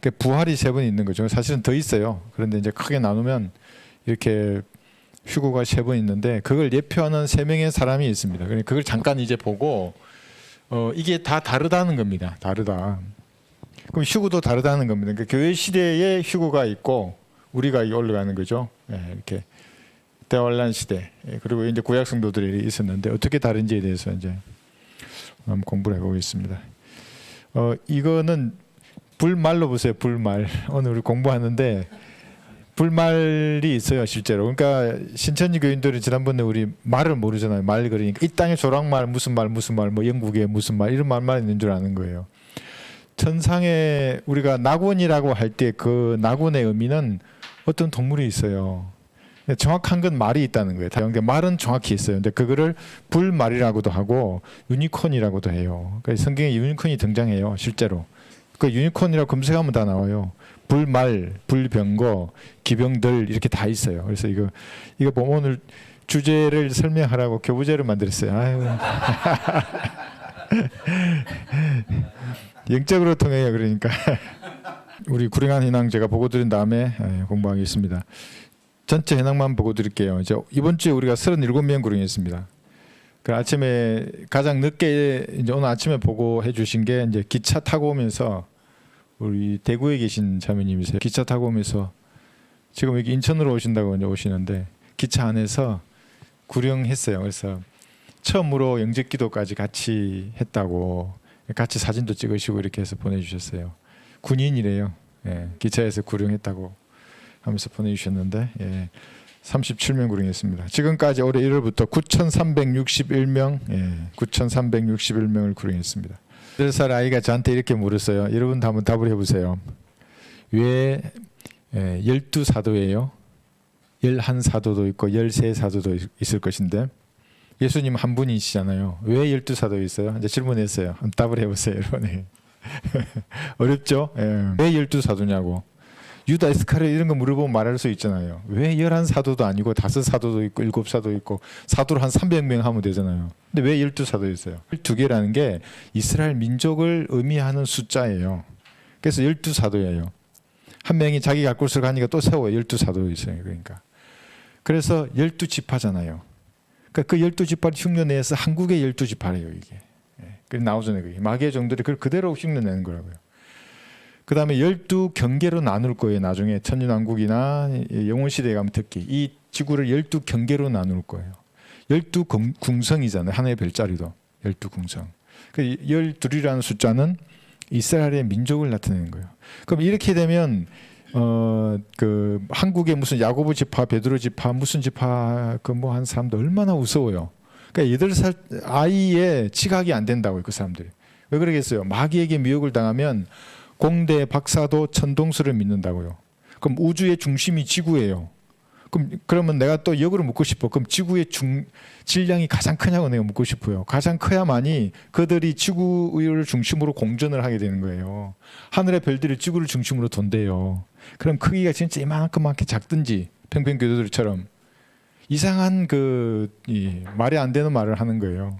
그러니까 부활이 3번 있는 거죠. 사실은 더 있어요. 그런데 이제 크게 나누면 이렇게 휴거가 3번 있는데 그걸 예표하는 3명의 사람이 있습니다. 그러니까 그걸 잠깐 이제 보고 이게 다 다르다는 겁니다. 다르다. 그럼 휴거도 다르다는 겁니다. 그러니까 교회 시대에 휴거가 있고 우리가 올라가는 거죠. 이렇게 대환란 시대 그리고 이제 구약 성도들이 있었는데 어떻게 다른지에 대해서 이제 한번 공부를 해보겠습니다. 이거는 불말로 보세요. 불말. 오늘 우리 공부하는데 불말이 있어요, 실제로. 그러니까 신천지 교인들이 지난번에 우리 말을 모르잖아요. 말 그러니까 이 땅의 조랑말 무슨 말 뭐 영국의 무슨 말 이런 말만 있는 줄 아는 거예요. 천상에 우리가 낙원이라고 할 때 그 낙원의 의미는 어떤 동물이 있어요. 정확한 건 말이 있다는 거예요. 그러니까 말은 정확히 있어요. 근데 그거를 불말이라고도 하고 유니콘이라고도 해요. 그러니까 성경에 유니콘이 등장해요, 실제로. 그 유니콘이라고 검색하면 다 나와요. 불말, 불병거, 기병들 이렇게 다 있어요. 그래서 이거 보면 오늘 주제를 설명하라고 교부제를 만들었어요. 아유. 영적으로 통해요. 그러니까 우리 구령한 신앙 제가 보고 드린 다음에 공부하겠습니다. 전체 현황만 보고 드릴게요. 이번 주에 우리가 37명 구령했습니다. 그 아침에 가장 늦게 이제 오늘 아침에 보고 해주신 게 이제 기차 타고 오면서 우리 대구에 계신 자매님이세요. 기차 타고 오면서 지금 여기 인천으로 오신다고 이제 오시는데 기차 안에서 구령했어요. 그래서 처음으로 영접기도까지 같이 했다고 같이 사진도 찍으시고 이렇게 해서 보내주셨어요. 군인이래요. 기차에서 구령했다고 하면서 보내주셨는데 37명 구령했습니다. 지금까지 올해 1월부터 9,361명 9,361명을 구령했습니다. 8살 아이가 저한테 이렇게 물었어요. 여러분도 한번 답을 해보세요. 왜 12사도예요? 11사도도 있고 13사도도 있을 것인데 예수님 한 분이시잖아요. 왜 12사도 있어요? 이제 질문했어요. 한번 답을 해보세요. 여러분. 어렵죠? 왜 12사도냐고. 유다 이스카리오 이런 거 물어보면 말할 수 있잖아요. 왜 11사도도 아니고 5사도도 있고 7사도 있고 사도를 한 300명 하면 되잖아요. 근데 왜 12사도 있어요? 12개라는 게 이스라엘 민족을 의미하는 숫자예요. 그래서 12사도예요. 한 명이 자기 갈 곳을 가니까 또 세워요. 12사도 있어요. 그러니까. 그래서 12지파잖아요. 그러니까 그 12지파를 흉내내서 한국의 12지파래요. 이게. 그래 나오잖아요. 그게. 마귀의 종들이 그걸 그대로 흉내내는 거라고요. 그 다음에 12경계로 나눌 거예요. 나중에 천년왕국이나 영원시대에 가면 특히 이 지구를 12경계로 나눌 거예요. 12궁성이잖아요. 하나의 별자리도 12궁성. 그 12이라는 숫자는 이스라엘의 민족을 나타내는 거예요. 그럼 이렇게 되면 그 한국의 무슨 야고보 지파, 베드로 지파, 무슨 지파 그 뭐 한 사람도 얼마나 우스워요. 그러니까 8살 아이의 지각이 안 된다고요. 그 사람들이. 왜 그러겠어요? 마귀에게 미혹을 당하면 공대, 박사도 천동설을 믿는다고요. 그럼 우주의 중심이 지구예요. 그러면 내가 또 역으로 묻고 싶어. 그럼 지구의 질량이 가장 크냐고 내가 묻고 싶어요. 가장 커야만이 그들이 지구를 중심으로 공전을 하게 되는 거예요. 하늘의 별들이 지구를 중심으로 돈대요. 그럼 크기가 진짜 이만큼만큼 작든지 평평교도들처럼 이상한 말이 안 되는 말을 하는 거예요.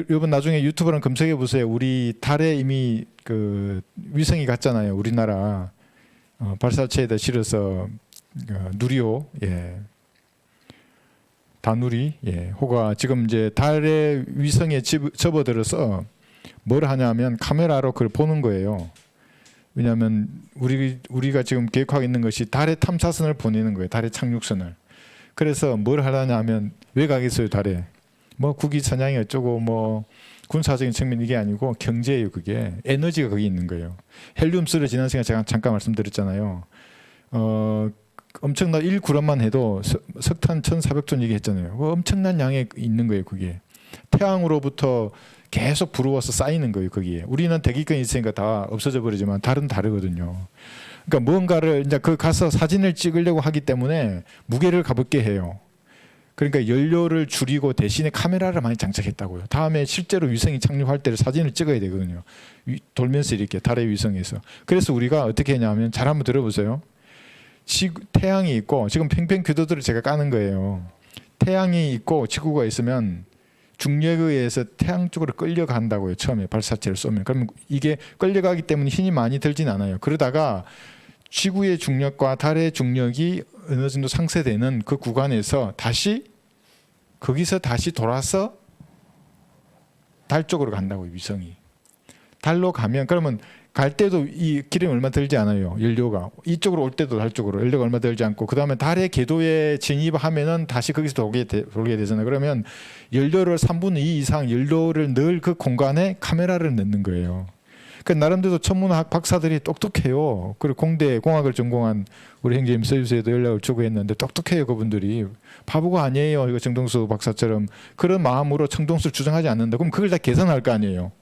여러분 나중에 유튜브랑 검색해 보세요. 우리 달에 이미 그 위성이 갔잖아요. 우리나라 발사체에다 실어서 누리호, 다누리, 호가 지금 이제 달의 위성에 접어들어서 뭘 하냐면 카메라로 그걸 보는 거예요. 왜냐하면 우리가 지금 계획하고 있는 것이 달에 탐사선을 보내는 거예요. 달에 착륙선을. 그래서 뭘 하려냐 하면 왜 가겠어요, 달에? 뭐 국위 선양이 어쩌고 뭐 군사적인 측면 이게 아니고 경제예요. 그게 에너지가 거기 있는 거예요. 헬륨수를 지난 시간에 제가 잠깐 말씀드렸잖아요. 엄청난 1g만 해도 석탄 1,400톤 얘기했잖아요. 엄청난 양에 있는 거예요. 그게 태양으로부터 계속 불어와서 쌓이는 거예요. 거기에 우리는 대기권이 있으니까 다 없어져 버리지만 달은 다르거든요. 그러니까 뭔가를 이제 그 가서 사진을 찍으려고 하기 때문에 무게를 가볍게 해요. 그러니까 연료를 줄이고 대신에 카메라를 많이 장착했다고요. 다음에 실제로 위성이 착륙할 때를 사진을 찍어야 되거든요. 돌면서 이렇게 달의 위성에서. 그래서 우리가 어떻게 했냐면 잘 한번 들어보세요. 태양이 있고 지금 팽팽 궤도들을 제가 까는 거예요. 태양이 있고 지구가 있으면 중력에 의해서 태양 쪽으로 끌려간다고요. 처음에 발사체를 쏘면. 그러면 이게 끌려가기 때문에 힘이 많이 들진 않아요. 그러다가 지구의 중력과 달의 중력이 어느 정도 상쇄되는 그 구간에서 거기서 다시 돌아서 달 쪽으로 간다고요. 위성이. 달로 가면 그러면 갈 때도 이 기름이 얼마 들지 않아요. 연료가. 이쪽으로 올 때도 달 쪽으로 연료가 얼마 들지 않고 그다음에 달의 궤도에 진입하면은 다시 거기서 돌게 되잖아요. 그러면 연료를 3분의 2 이상 연료를 넣을 그 공간에 카메라를 넣는 거예요. 그 나름대로 천문학 박사들이 똑똑해요. 그리고 공대 공학을 전공한 우리 형제님 서유수에도 연락을 주고 했는데 똑똑해요. 그분들이. 바보가 아니에요. 이거 정동수 박사처럼 그런 마음으로 청동수를 주장하지 않는다. 그럼 그걸 다 계산할 거 아니에요.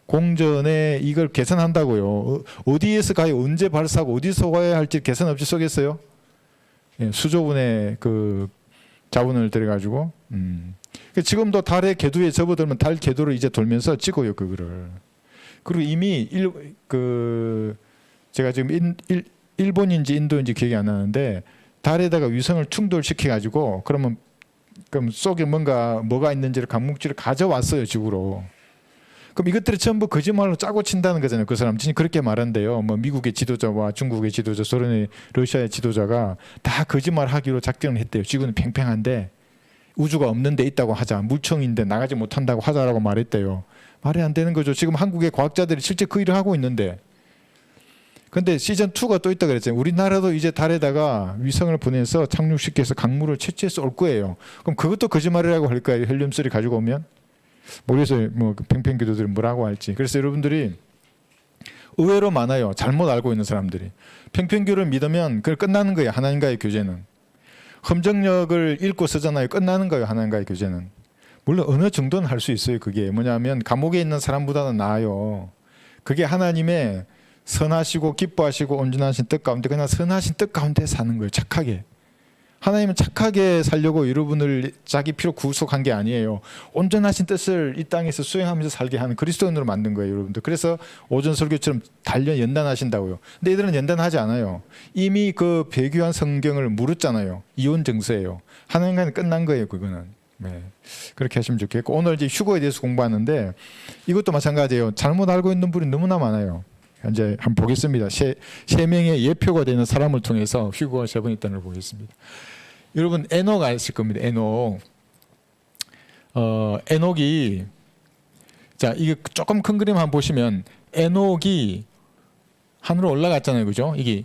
공전에 이걸 계산한다고요. 어디에서 가요? 언제 발사하고 어디서 가야 할지 계산 없이 쏘겠어요? 예, 수조분의 그 자원을 들여가지고. 지금도 달의 궤도에 접어들면 달 궤도를 이제 돌면서 찍어요 그거를. 그리고 이미 제가 지금 일본인지 인도인지 기억이 안 나는데 달에다가 위성을 충돌시켜 가지고 그럼 속에 뭐가 있는지를 감목지를 가져왔어요 지구로. 그럼 이것들이 전부 거짓말로 짜고 친다는 거잖아요. 그 사람 진짜 그렇게 말한대요. 뭐 미국의 지도자와 중국의 지도자, 소련의 러시아의 지도자가 다 거짓말하기로 작전을 했대요. 지구는 팽팽한데 우주가 없는 데 있다고 하자. 물청인데 나가지 못한다고 하자라고 말했대요. 말이 안 되는 거죠. 지금 한국의 과학자들이 실제 그 일을 하고 있는데. 근데 시즌 2가 또 있다 그랬잖아요. 우리나라도 이제 달에다가 위성을 보내서 착륙시켜서 강물을 채취해서 올 거예요. 그럼 그것도 거짓말이라고 할까요? 헬륨3 가지고 오면? 모르겠어요. 뭐 팽팽기도들은 뭐라고 할지. 그래서 여러분들이 의외로 많아요. 잘못 알고 있는 사람들이. 팽팽교를 믿으면 그걸 끝나는 거예요. 하나님과의 교제는. 험정력을 읽고 쓰잖아요. 끝나는 거예요. 하나님과의 교제는. 물론 어느 정도는 할 수 있어요. 그게 뭐냐면 감옥에 있는 사람보다는 나아요. 그게 하나님의 선하시고 기뻐하시고 온전하신 뜻 가운데 그냥 선하신 뜻 가운데 사는 거예요. 착하게. 하나님은 착하게 살려고 여러분을 자기 피로 구속한 게 아니에요. 온전하신 뜻을 이 땅에서 수행하면서 살게 하는 그리스도인으로 만든 거예요. 여러분들. 그래서 오전 설교처럼 단련 연단하신다고요. 근데 이들은 연단하지 않아요. 이미 그 배교한 성경을 물었잖아요. 이혼 증서예요. 하나님과는 끝난 거예요. 그거는. 네. 그렇게 하시면 좋겠고 오늘 이제 휴거에 대해서 공부하는데 이것도 마찬가지예요. 잘못 알고 있는 분이 너무나 많아요. 이제 한번 보겠습니다. 세 명의 예표가 되는 사람을 통해서 휴거가 3번 있다는 걸 보겠습니다. 여러분 에녹 아실 겁니다. 에녹. 에녹이 자 이게 조금 큰 그림 한번 보시면 에녹이 하늘로 올라갔잖아요, 그죠? 이게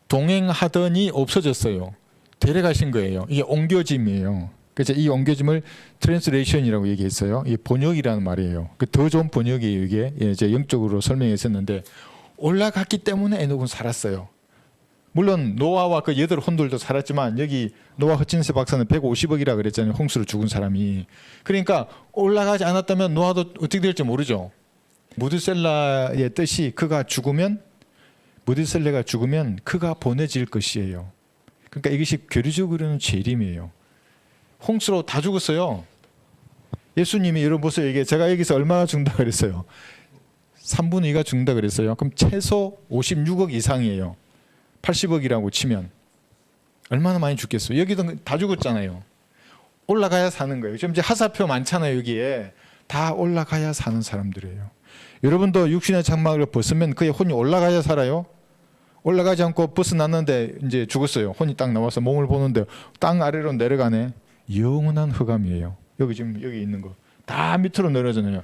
동행하더니 없어졌어요. 데려가신 거예요. 이게 옮겨짐이에요. 그래서 이 옮겨짐을 트랜스레이션이라고 얘기했어요. 이게 번역이라는 말이에요. 더 좋은 번역이에요. 이게 이제 영적으로 설명했었는데 올라갔기 때문에 에녹은 살았어요. 물론 노아와 그 8혼들도 살았지만 여기 노아 허친스 박사는 150억이라 그랬잖아요. 홍수로 죽은 사람이. 그러니까 올라가지 않았다면 노아도 어떻게 될지 모르죠. 무드셀라의 뜻이 무드셀라가 죽으면 그가 보내질 것이에요. 그러니까 이것이 교리적으로는 재림이에요. 홍수로 다 죽었어요. 예수님이 여러분 보세요. 이게 제가 여기서 얼마나 죽는다 그랬어요. 3분의 2가 죽는다 그랬어요. 그럼 최소 56억 이상이에요. 80억이라고 치면 얼마나 많이 죽겠어요. 여기도 다 죽었잖아요. 올라가야 사는 거예요. 지금 이제 하사표 많잖아요. 여기에 다 올라가야 사는 사람들이에요. 여러분도 육신의 장막을 벗으면 그의 혼이 올라가야 살아요. 올라가지 않고 벗어났는데 이제 죽었어요. 혼이 딱 나와서 몸을 보는데 땅 아래로 내려가네. 영원한 흑암이에요. 여기 지금 여기 있는 거 다 밑으로 내려잖아요.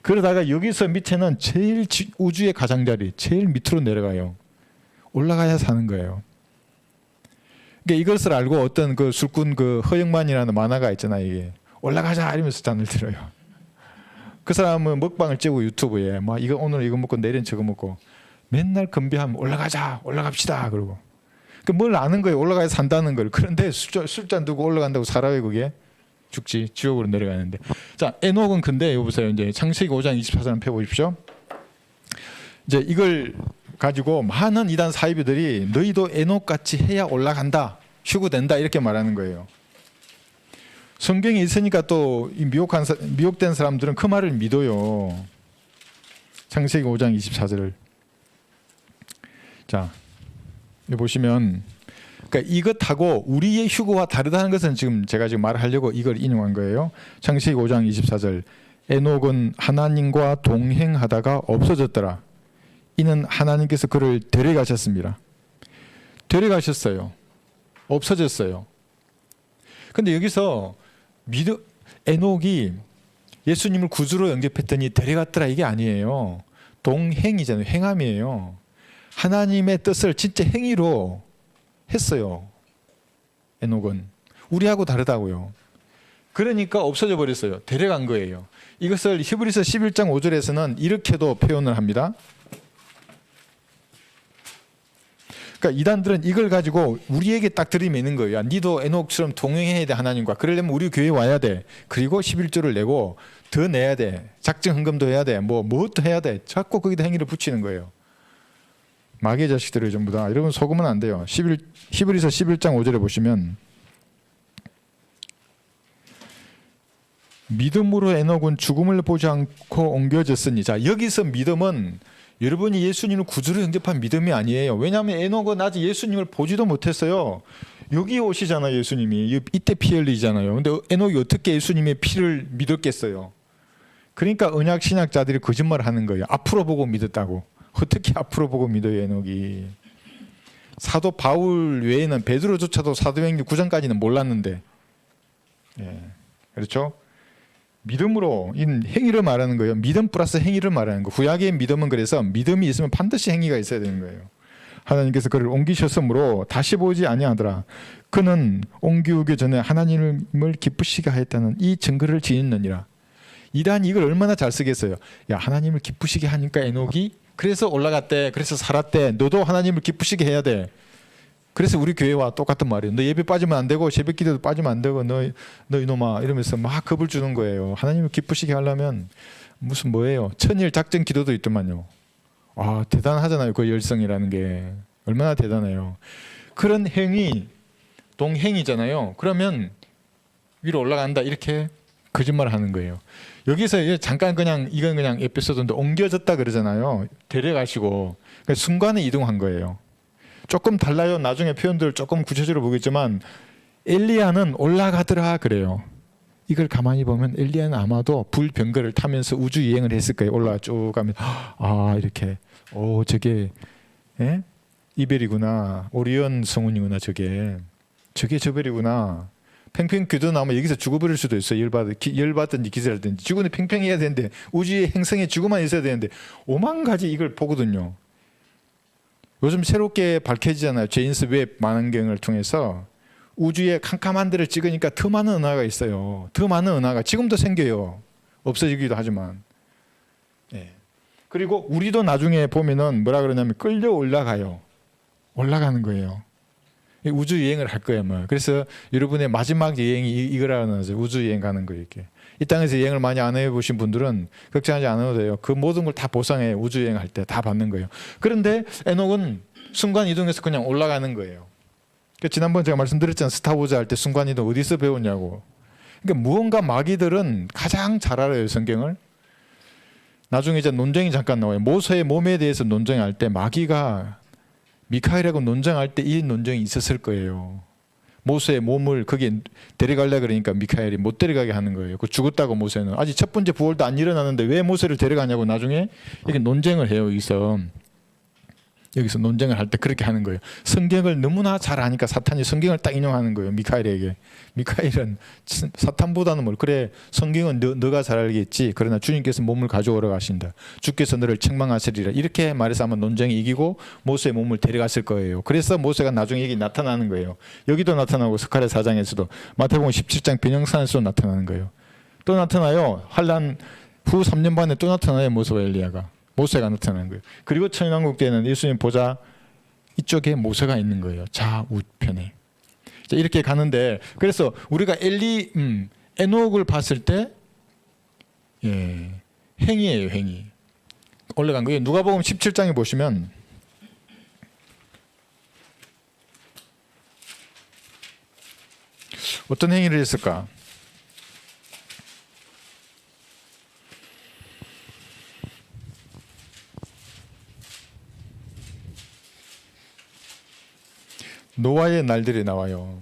그러다가 여기서 밑에는 제일 우주의 가장자리 제일 밑으로 내려가요. 올라가야 사는 거예요. 그러니까 이것을 알고 어떤 그 술꾼 그 허영만이라는 만화가 있잖아요. 이게 올라가자 이러면서 잔을 들어요. 그 사람은 먹방을 찍고 유튜브에 막 이거 오늘 이거 먹고 내일은 저거 먹고 맨날 건배하면 올라갑시다 그러고 뭘 아는 거예요. 올라가야 산다는 걸. 그런데 술잔 두고 올라간다고 살아요. 그게 죽지. 지옥으로 내려가는데. 자, 에녹은 근데 여기 보세요. 이제 창세기 5장 24절 펴보십시오. 이제 이걸 가지고 많은 이단 사이비들이 너희도 에녹같이 해야 올라간다. 휴거된다. 이렇게 말하는 거예요. 성경에 있으니까 또 미혹된 사람들은 그 말을 믿어요. 창세기 5장 24절을. 자, 여기 보시면 그러니까 이것하고 우리의 휴거와 다르다는 것은 제가 지금 말하려고 이걸 인용한 거예요. 창세기 5장 24절. 에녹은 하나님과 동행하다가 없어졌더라. 이는 하나님께서 그를 데려가셨습니다. 데려가셨어요. 없어졌어요. 근데 여기서 에녹이 예수님을 구주로 영접했더니 데려갔더라 이게 아니에요. 동행이잖아요. 행함이에요. 하나님의 뜻을 진짜 행위로 했어요. 에녹은. 우리하고 다르다고요. 그러니까 없어져 버렸어요. 데려간 거예요. 이것을 히브리서 11장 5절에서는 이렇게도 표현을 합니다. 그러니까 이단들은 이걸 가지고 우리에게 딱 들이매는 거예요. 니도 에녹처럼 동행해야 돼 하나님과. 그러려면 우리 교회에 와야 돼. 그리고 11조를 내고 더 내야 돼. 작정 헌금도 해야 돼. 무엇도 해야 돼. 자꾸 거기다 행위를 붙이는 거예요. 마귀의 자식들을 전부 다. 여러분 속으면 안 돼요. 히브리서 11장 5절에 보시면 믿음으로 에녹은 죽음을 보지 않고 옮겨졌으니. 자, 여기서 믿음은 여러분이 예수님을 구주로 영접한 믿음이 아니에요. 왜냐하면 에녹은 아직 예수님을 보지도 못했어요. 여기 오시잖아요. 예수님이. 이때 피 흘리잖아요. 근데 에녹이 어떻게 예수님의 피를 믿었겠어요. 그러니까 언약 신약자들이 거짓말을 하는 거예요. 앞으로 보고 믿었다고. 어떻게 앞으로 보고 믿어요, 에녹이. 사도 바울 외에는 베드로조차도 사도행전 9장까지는 몰랐는데. 예. 그렇죠? 믿음으로 행위를 말하는 거예요. 믿음 플러스 행위를 말하는 거. 구약의 믿음은 그래서 믿음이 있으면 반드시 행위가 있어야 되는 거예요. 하나님께서 그를 옮기셨으므로 다시 보지 아니하더라. 그는 옮기우기 전에 하나님을 기쁘시게 하였다는 이 증거를 지녔느니라. 이단이 이걸 얼마나 잘 쓰겠어요. 야, 하나님을 기쁘시게 하니까 에녹이 그래서 올라갔대. 그래서 살았대. 너도 하나님을 기쁘시게 해야 돼. 그래서 우리 교회와 똑같은 말이에요. 너 예배 빠지면 안 되고 새벽 기도도 빠지면 안 되고 너 이놈아 이러면서 막 겁을 주는 거예요. 하나님을 기쁘시게 하려면 무슨 뭐예요. 천일 작전 기도도 있더만요. 아, 대단하잖아요. 그 열성이라는 게 얼마나 대단해요. 그런 행위 동행이잖아요. 그러면 위로 올라간다 이렇게 거짓말을 하는 거예요. 여기서 잠깐 이건 그냥 에피소드인데 옮겨졌다 그러잖아요. 데려가시고 순간에 이동한 거예요. 조금 달라요. 나중에 표현들 조금 구체적으로 보겠지만 엘리야는 올라가더라 그래요. 이걸 가만히 보면 엘리야는 아마도 불병거를 타면서 우주 여행을 했을 거예요. 올라가 쭉 가면 이렇게 저게 이벨이구나. 오리온 성운이구나. 저게 저별이구나. 팽팽 기도 나오면 여기서 죽어버릴 수도 있어요. 열받든지 기절하든지. 지구는 팽팽해야 되는데 우주의 행성에 지구만 있어야 되는데 5만 가지 이걸 보거든요. 요즘 새롭게 밝혀지잖아요. 제임스 웹 망원경을 통해서 우주의 캄캄한 데를 찍으니까 더 많은 은하가 있어요. 더 많은 은하가 지금도 생겨요. 없어지기도 하지만. 예. 그리고 우리도 나중에 보면은 뭐라 그러냐면 끌려 올라가요. 올라가는 거예요. 우주 여행을 할 거예요. 그래서 여러분의 마지막 여행이 이거라는 거죠. 우주 여행 가는 거 이렇게. 이 땅에서 여행을 많이 안 해보신 분들은 걱정하지 않아도 돼요. 그 모든 걸 다 보상해요. 우주 여행 할 때 다 받는 거예요. 그런데 에녹은 순간 이동해서 그냥 올라가는 거예요. 그러니까 지난번 제가 말씀드렸잖아요. 스타워즈 할 때 순간 이동 어디서 배웠냐고. 그러니까 무언가 마귀들은 가장 잘 알아요. 성경을. 나중에 이제 논쟁이 잠깐 나와요. 모세의 몸에 대해서 논쟁할 때 마귀가 미카엘하고 논쟁할 때 이 논쟁이 있었을 거예요. 모세의 몸을 거기에 데려가려고 그러니까 미카엘이 못 데려가게 하는 거예요. 그 죽었다고 모세는. 아직 첫 번째 부활도 안 일어나는데 왜 모세를 데려가냐고 나중에 이렇게 논쟁을 해요. 여기서 논쟁을 할 때 그렇게 하는 거예요. 성경을 너무나 잘 아니까 사탄이 성경을 딱 인용하는 거예요. 미카엘에게. 미카엘은 사탄보다는 그래 성경은 너가 잘 알겠지. 그러나 주님께서 몸을 가져오러 가신다. 주께서 너를 책망하시리라. 이렇게 말해서 아마 논쟁이 이기고 모세의 몸을 데려갔을 거예요. 그래서 모세가 나중에 여기 나타나는 거예요. 여기도 나타나고 스가랴 4장에서도 마태복음 17장 변형산에서도 나타나는 거예요. 또 나타나요. 환란 후 3년 반에 또 나타나요. 모세와 엘리야가. 모세가 나타나는 거예요. 그리고 천연왕국 때는 예수님 보좌 이쪽에 모세가 있는 거예요. 좌우편에. 이렇게 가는데 그래서 우리가 에녹을 봤을 때 행위예요. 행위. 올라간 거예요. 누가복음 17장에 보시면 어떤 행위를 했을까? 노아의 날들이 나와요.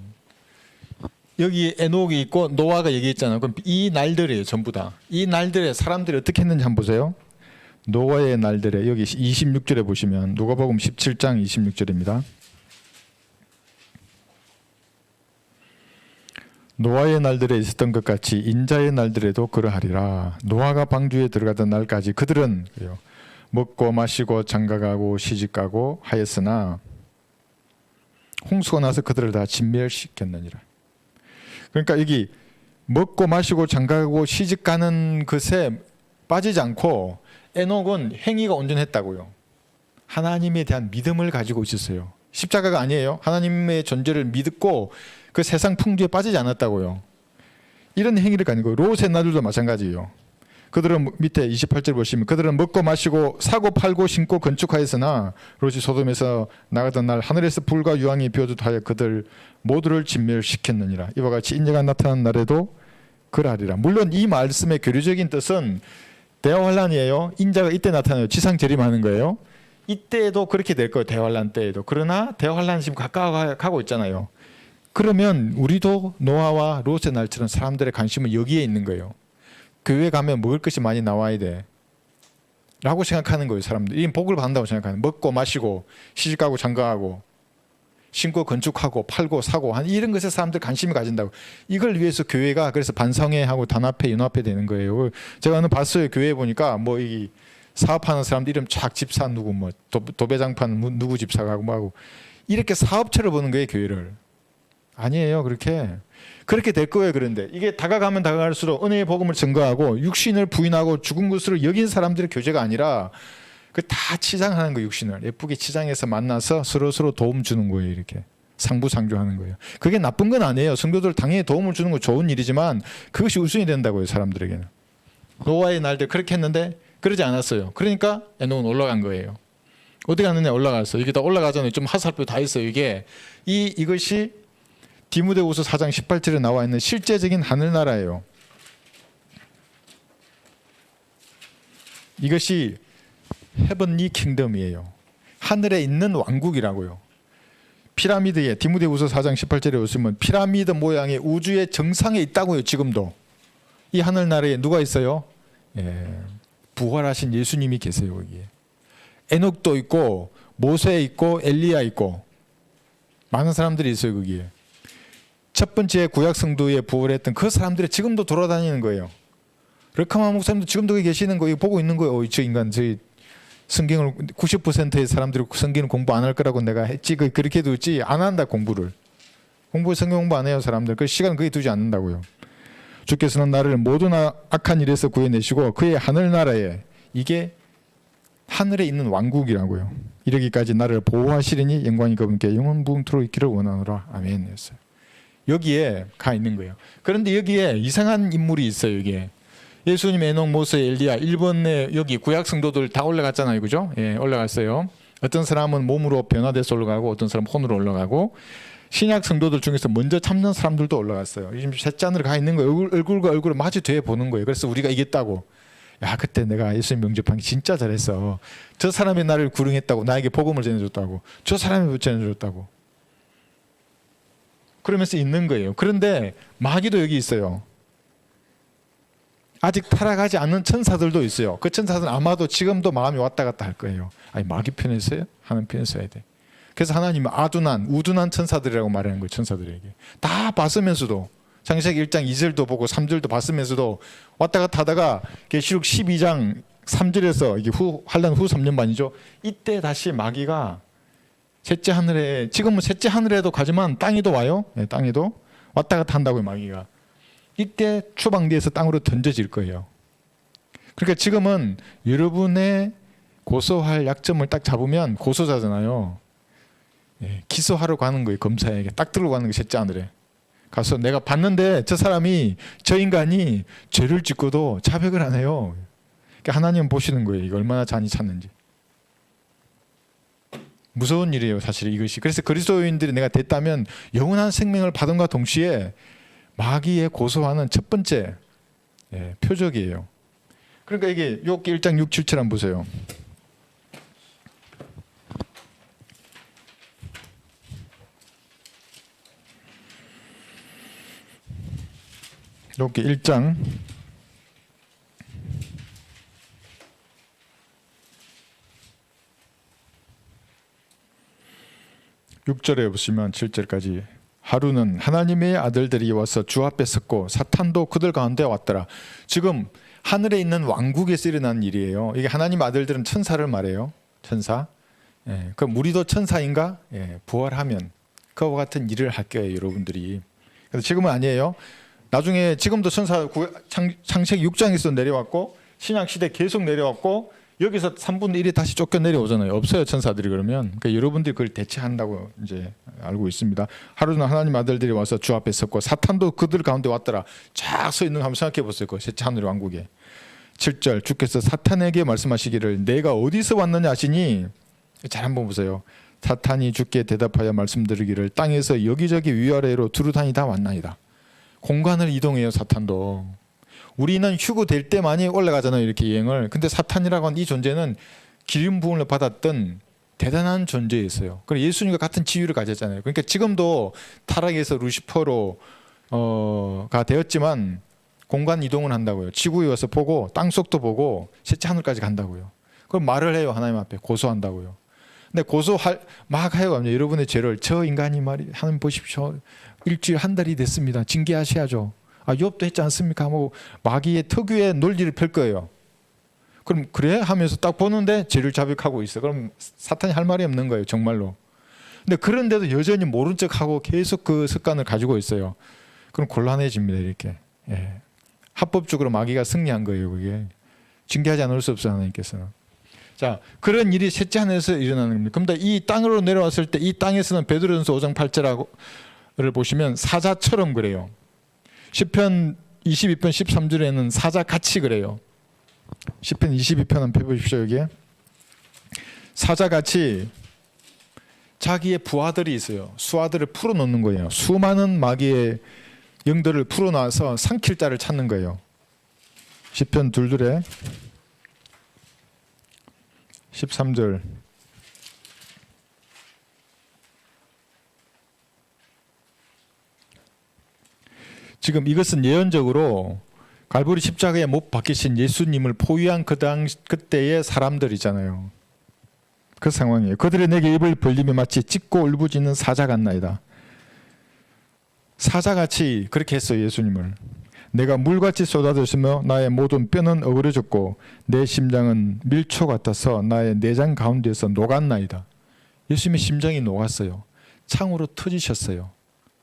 여기 에녹이 있고 노아가 얘기했잖아요. 그럼 이 날들이에요. 전부 다. 이 날들에 사람들이 어떻게 했는지 한번 보세요. 노아의 날들에 여기 26절에 보시면 누가복음 17장 26절입니다. 노아의 날들에 있었던 것 같이 인자의 날들에도 그러하리라. 노아가 방주에 들어가던 날까지 그들은 먹고 마시고 장가가고 시집가고 하였으나 홍수가 나서 그들을 다 진멸시켰느니라. 그러니까 여기 먹고 마시고 장가가고 시집가는 것에 빠지지 않고 에녹은 행위가 온전했다고요. 하나님에 대한 믿음을 가지고 있었어요. 십자가가 아니에요. 하나님의 존재를 믿고 그 세상 풍조에 빠지지 않았다고요. 이런 행위를 가지고 롯의 날들도 마찬가지예요. 그들은 밑에 28절 보시면 그들은 먹고 마시고 사고 팔고 신고 건축하였으나 롯이 소돔에서 나가던 날 하늘에서 불과 유황이 비어주하여 그들 모두를 진멸시켰느니라. 이와 같이 인자가 나타난 날에도 그러하리라. 물론 이 말씀의 교류적인 뜻은 대환란이에요. 인자가 이때 나타나요. 지상 재림하는 거예요. 이때도 그렇게 될 거예요. 대환란 때에도. 그러나 대환란 지금 가까워가고 있잖아요. 그러면 우리도 노아와 롯의 날처럼 사람들의 관심은 여기에 있는 거예요. 교회 가면 먹을 것이 많이 나와야 돼 라고 생각하는 거예요. 사람들이. 이 복을 받는다고 생각하는. 먹고 마시고 시집가고 장가가고 신고 건축하고 팔고 사고 한 이런 것에 사람들 관심을 가진다고. 이걸 위해서 교회가 그래서 반성회하고 단합회 연합회 되는 거예요. 제가 오늘 봤어요. 교회에 보니까 뭐 이 사업하는 사람들 이름 쫙 집사 누구 뭐 도배장판 누구 집사가 뭐하고 이렇게 사업체를 보는 거예요. 교회를. 아니에요. 그렇게 될 거예요. 그런데 이게 다가가면 다가갈수록 은혜의 복음을 증거하고 육신을 부인하고 죽은 것으로 여긴 사람들의 교제가 아니라 그 다 치장하는 거예요. 육신을 예쁘게 치장해서 만나서 서로 도움 주는 거예요. 이렇게 상부상조하는 거예요. 그게 나쁜 건 아니에요. 성도들 당연히 도움을 주는 건 좋은 일이지만 그것이 우선이 된다고요. 사람들에게는. 노아의 날들 그렇게 했는데 그러지 않았어요. 그러니까 에녹은 올라간 거예요. 어디 갔느냐 올라갔어. 이게 다 올라가잖아요. 좀 화살표 다 있어요. 이것이 디모데후서 4장 18절에 나와 있는 실제적인 하늘나라예요. 이것이 헤븐리 킹덤이에요. 하늘에 있는 왕국이라고요. 피라미드에 디모데후서 4장 18절에 보시면 피라미드 모양의 우주의 정상에 있다고요. 지금도. 이 하늘나라에 누가 있어요? 부활하신 예수님이 계세요. 여기에. 에녹도 있고 모세 있고 엘리야 있고 많은 사람들이 있어요. 거기에. 첫 번째 구약 성도에 부활했던 그 사람들이 지금도 돌아다니는 거예요. 르카마 목사님도 지금도 거기 계시는 거예요. 보고 있는 거예요. 저 인간 저희 성경을 90%의 사람들이 성경을 공부 안 할 거라고 내가 했지. 그렇게 두지 안 한다. 공부 성경 공부 안 해요. 사람들. 그 시간 거기 두지 않는다고요. 주께서는 나를 모든 악한 일에서 구해내시고 그의 하늘나라에 이게 하늘에 있는 왕국이라고요. 이러기까지 나를 보호하시리니 영광이 그분께 영원무궁토록 있기를 원하노라. 아멘이었어요. 여기에 가 있는 거예요. 그런데 여기에 이상한 인물이 있어요. 여기에 예수님, 에녹, 모세, 엘리야 1번에 여기 구약 성도들 다 올라갔잖아요. 그죠? 올라갔어요. 어떤 사람은 몸으로 변화돼서 올라가고 어떤 사람은 혼으로 올라가고 신약 성도들 중에서 먼저 참는 사람들도 올라갔어요. 지금 셋째 하늘에 가 있는 거예요. 얼굴과 얼굴을 마주 대 보는 거예요. 그래서 우리가 이겼다고. 야, 그때 내가 예수님 영접한 게 진짜 잘했어. 저 사람이 나를 구릉했다고. 나에게 복음을 전해줬다고. 저 사람이 전해줬다고. 그러면서 있는 거예요. 그런데 마귀도 여기 있어요. 아직 타락하지 않는 천사들도 있어요. 그 천사들은 아마도 지금도 마음이 왔다 갔다 할 거예요. 아니 마귀 편에 서요? 하는 편에 서야 돼. 그래서 하나님은 우둔한 천사들이라고 말하는 거예요. 천사들에게. 다 봤으면서도 창세기 1장 2절도 보고 3절도 봤으면서도 왔다 갔다 하다가 계시록 12장 3절에서 이게 환란 후 3년 반이죠. 이때 다시 마귀가 셋째 하늘에, 지금은 셋째 하늘에도 가지만 땅에도 와요. 네, 땅에도 왔다 갔다 한다고요. 마귀가. 이때 추방돼서 땅으로 던져질 거예요. 그러니까 지금은 여러분의 고소할 약점을 딱 잡으면 고소자잖아요. 기소하러 가는 거예요. 검사에게 딱 들고 가는 게 셋째 하늘에 가서 내가 봤는데 저 인간이 죄를 짓고도 자백을 안 해요. 그러니까 하나님은 보시는 거예요. 이거 얼마나 잔이 찼는지. 무서운 일이에요. 사실 이것이. 그래서 그리스도인들이 내가 됐다면 영원한 생명을 받은과 동시에 마귀의 고소하는 첫 번째 표적이에요. 그러니까 이게 욥기 1장 6, 7절 한번 보세요. 이렇게 1장 6절에 보시면 7절까지 하루는 하나님의 아들들이 와서 주 앞에 섰고 사탄도 그들 가운데 왔더라. 지금 하늘에 있는 왕국에서 일어난 일이에요. 이게 하나님 아들들은 천사를 말해요. 천사. 그럼 우리도 천사인가? 부활하면 그와 같은 일을 할 거예요, 여러분들이. 그래서 지금은 아니에요. 나중에 지금도 천사 창세기 6장에서 내려왔고 신약 시대 계속 내려왔고 여기서 3분의 1이 다시 쫓겨 내려오잖아요. 없어요, 천사들이. 그러면 그러니까 여러분들이 그걸 대체한다고 이제 알고 있습니다. 하루는 하나님 아들들이 와서 주 앞에 섰고 사탄도 그들 가운데 왔더라. 쫙 서 있는 거 한번 생각해 보세요. 그 셋째 하늘의 왕국에. 7절 주께서 사탄에게 말씀하시기를 내가 어디서 왔느냐 하시니, 잘 한번 보세요. 사탄이 주께 대답하여 말씀드리기를 땅에서 여기저기 위아래로 두루다니다 왔나이다. 공간을 이동해요, 사탄도. 우리는 휴거 될 때 많이 올라가잖아요, 이렇게 여행을. 근데 사탄이라고 하는 이 존재는 기름 부음을 받았던 대단한 존재였어요. 그래서 예수님과 같은 지위를 가졌잖아요. 그러니까 지금도 타락에서 루시퍼로 가 되었지만 공간 이동을 한다고요. 지구에 와서 보고 땅속도 보고 셋째 하늘까지 간다고요. 그럼 말을 해요, 하나님 앞에 고소한다고요. 근데 막 해요. 여러분의 죄를 저 인간이 말이 하나님 보십시오. 일주일 한 달이 됐습니다. 징계하셔야죠. 욥도 했지 않습니까? 뭐 마귀의 특유의 논리를 펼 거예요. 그럼 그래 하면서 딱 보는데 죄를 자백하고 있어. 그럼 사탄이 할 말이 없는 거예요, 정말로. 근데 그런데도 여전히 모른 척하고 계속 그 습관을 가지고 있어요. 그럼 곤란해집니다, 이렇게. 합법적으로 마귀가 승리한 거예요, 그게. 징계하지 않을 수 없어요, 하나님께서는. 자, 그런 일이 셋째 하늘에서 일어나는 겁니다. 그런데 이 땅으로 내려왔을 때 이 땅에서는 베드로전서 5장 8절을 보시면 사자처럼 그래요. 시편 22편 13절에는 사자같이 그래요. 시편 22편 한번 펴보십시오. 여기에 사자같이 자기의 부하들이 있어요. 수하들을 풀어놓는 거예요. 수많은 마귀의 영들을 풀어놔서 삼킬 자를 찾는 거예요. 시편 2절에 13절 지금 이것은 예언적으로 갈보리 십자가에 못 박히신 예수님을 포위한 그때의 사람들이잖아요. 그 상황이에요. 그들이 내게 입을 벌리며 마치 찢고 울부짖는 사자 같나이다. 사자같이 그렇게 했어요, 예수님을. 내가 물같이 쏟아졌으며 나의 모든 뼈는 어그러졌고 내 심장은 밀초 같아서 나의 내장 가운데에서 녹았나이다. 예수님의 심장이 녹았어요. 창으로 터지셨어요.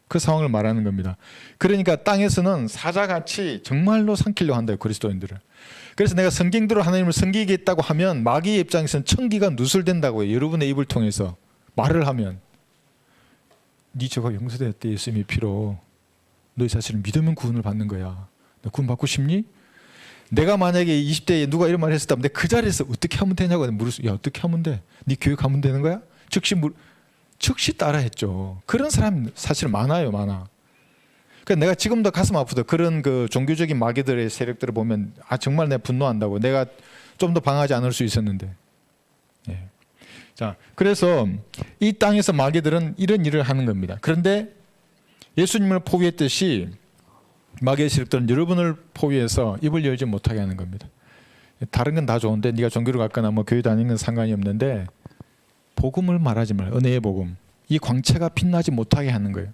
그 상황을 말하는 겁니다. 그러니까 땅에서는 사자같이 정말로 삼키려고 한다요, 그리스도인들을. 그래서 내가 성경대로 하나님을 섬기겠다고 하면 마귀의 입장에서는 천기가 누설된다고요. 여러분의 입을 통해서 말을 하면 네 죄가 용서되었대, 예수님의 피로. 너희 자신을 믿으면 구원을 받는 거야. 너 구원 받고 싶니? 내가 만약에 20대에 누가 이런 말을 했었다면 내가 그 자리에서 어떻게 하면 되냐고 물었어. 야, 어떻게 하면 돼? 네 교회 가면 되는 거야? 즉시 따라했죠. 그런 사람 사실 많아요, 많아. 그러니까 내가 지금도 가슴 아프다. 그런 그 종교적인 마귀들의 세력들을 보면 정말 내가 분노한다고. 내가 좀 더 방어하지 않을 수 있었는데. 자, 그래서 이 땅에서 마귀들은 이런 일을 하는 겁니다. 그런데 예수님을 포위했듯이 마귀의 세력들은 여러분을 포위해서 입을 열지 못하게 하는 겁니다. 다른 건 다 좋은데 네가 종교를 갔거나 뭐 교회 다니는 건 상관이 없는데 복음을 말하지 말아요. 은혜의 복음. 이 광채가 빛나지 못하게 하는 거예요.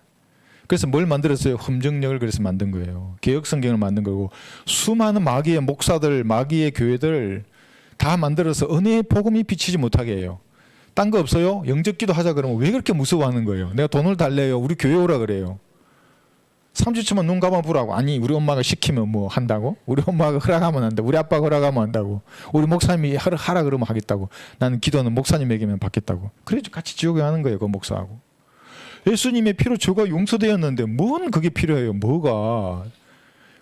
그래서 뭘 만들었어요? 흠정력을 그래서 만든 거예요. 개혁성경을 만든 거고 수많은 마귀의 목사들, 마귀의 교회들 다 만들어서 은혜의 복음이 비치지 못하게 해요. 딴 거 없어요? 영접기도 하자 그러면 왜 그렇게 무서워하는 거예요? 내가 돈을 달래요. 우리 교회 오라 그래요. 3주 치면 눈 감아보라고. 아니 우리 엄마가 시키면 뭐 한다고? 우리 엄마가 허락하면 한다. 우리 아빠가 허락하면 한다고. 우리 목사님이 하라 그러면 하겠다고. 나는 기도는 목사님에게만 받겠다고. 그래서 같이 지옥에 가는 거예요, 그 목사하고. 예수님의 피로 죄가 용서되었는데 뭔 그게 필요해요? 뭐가?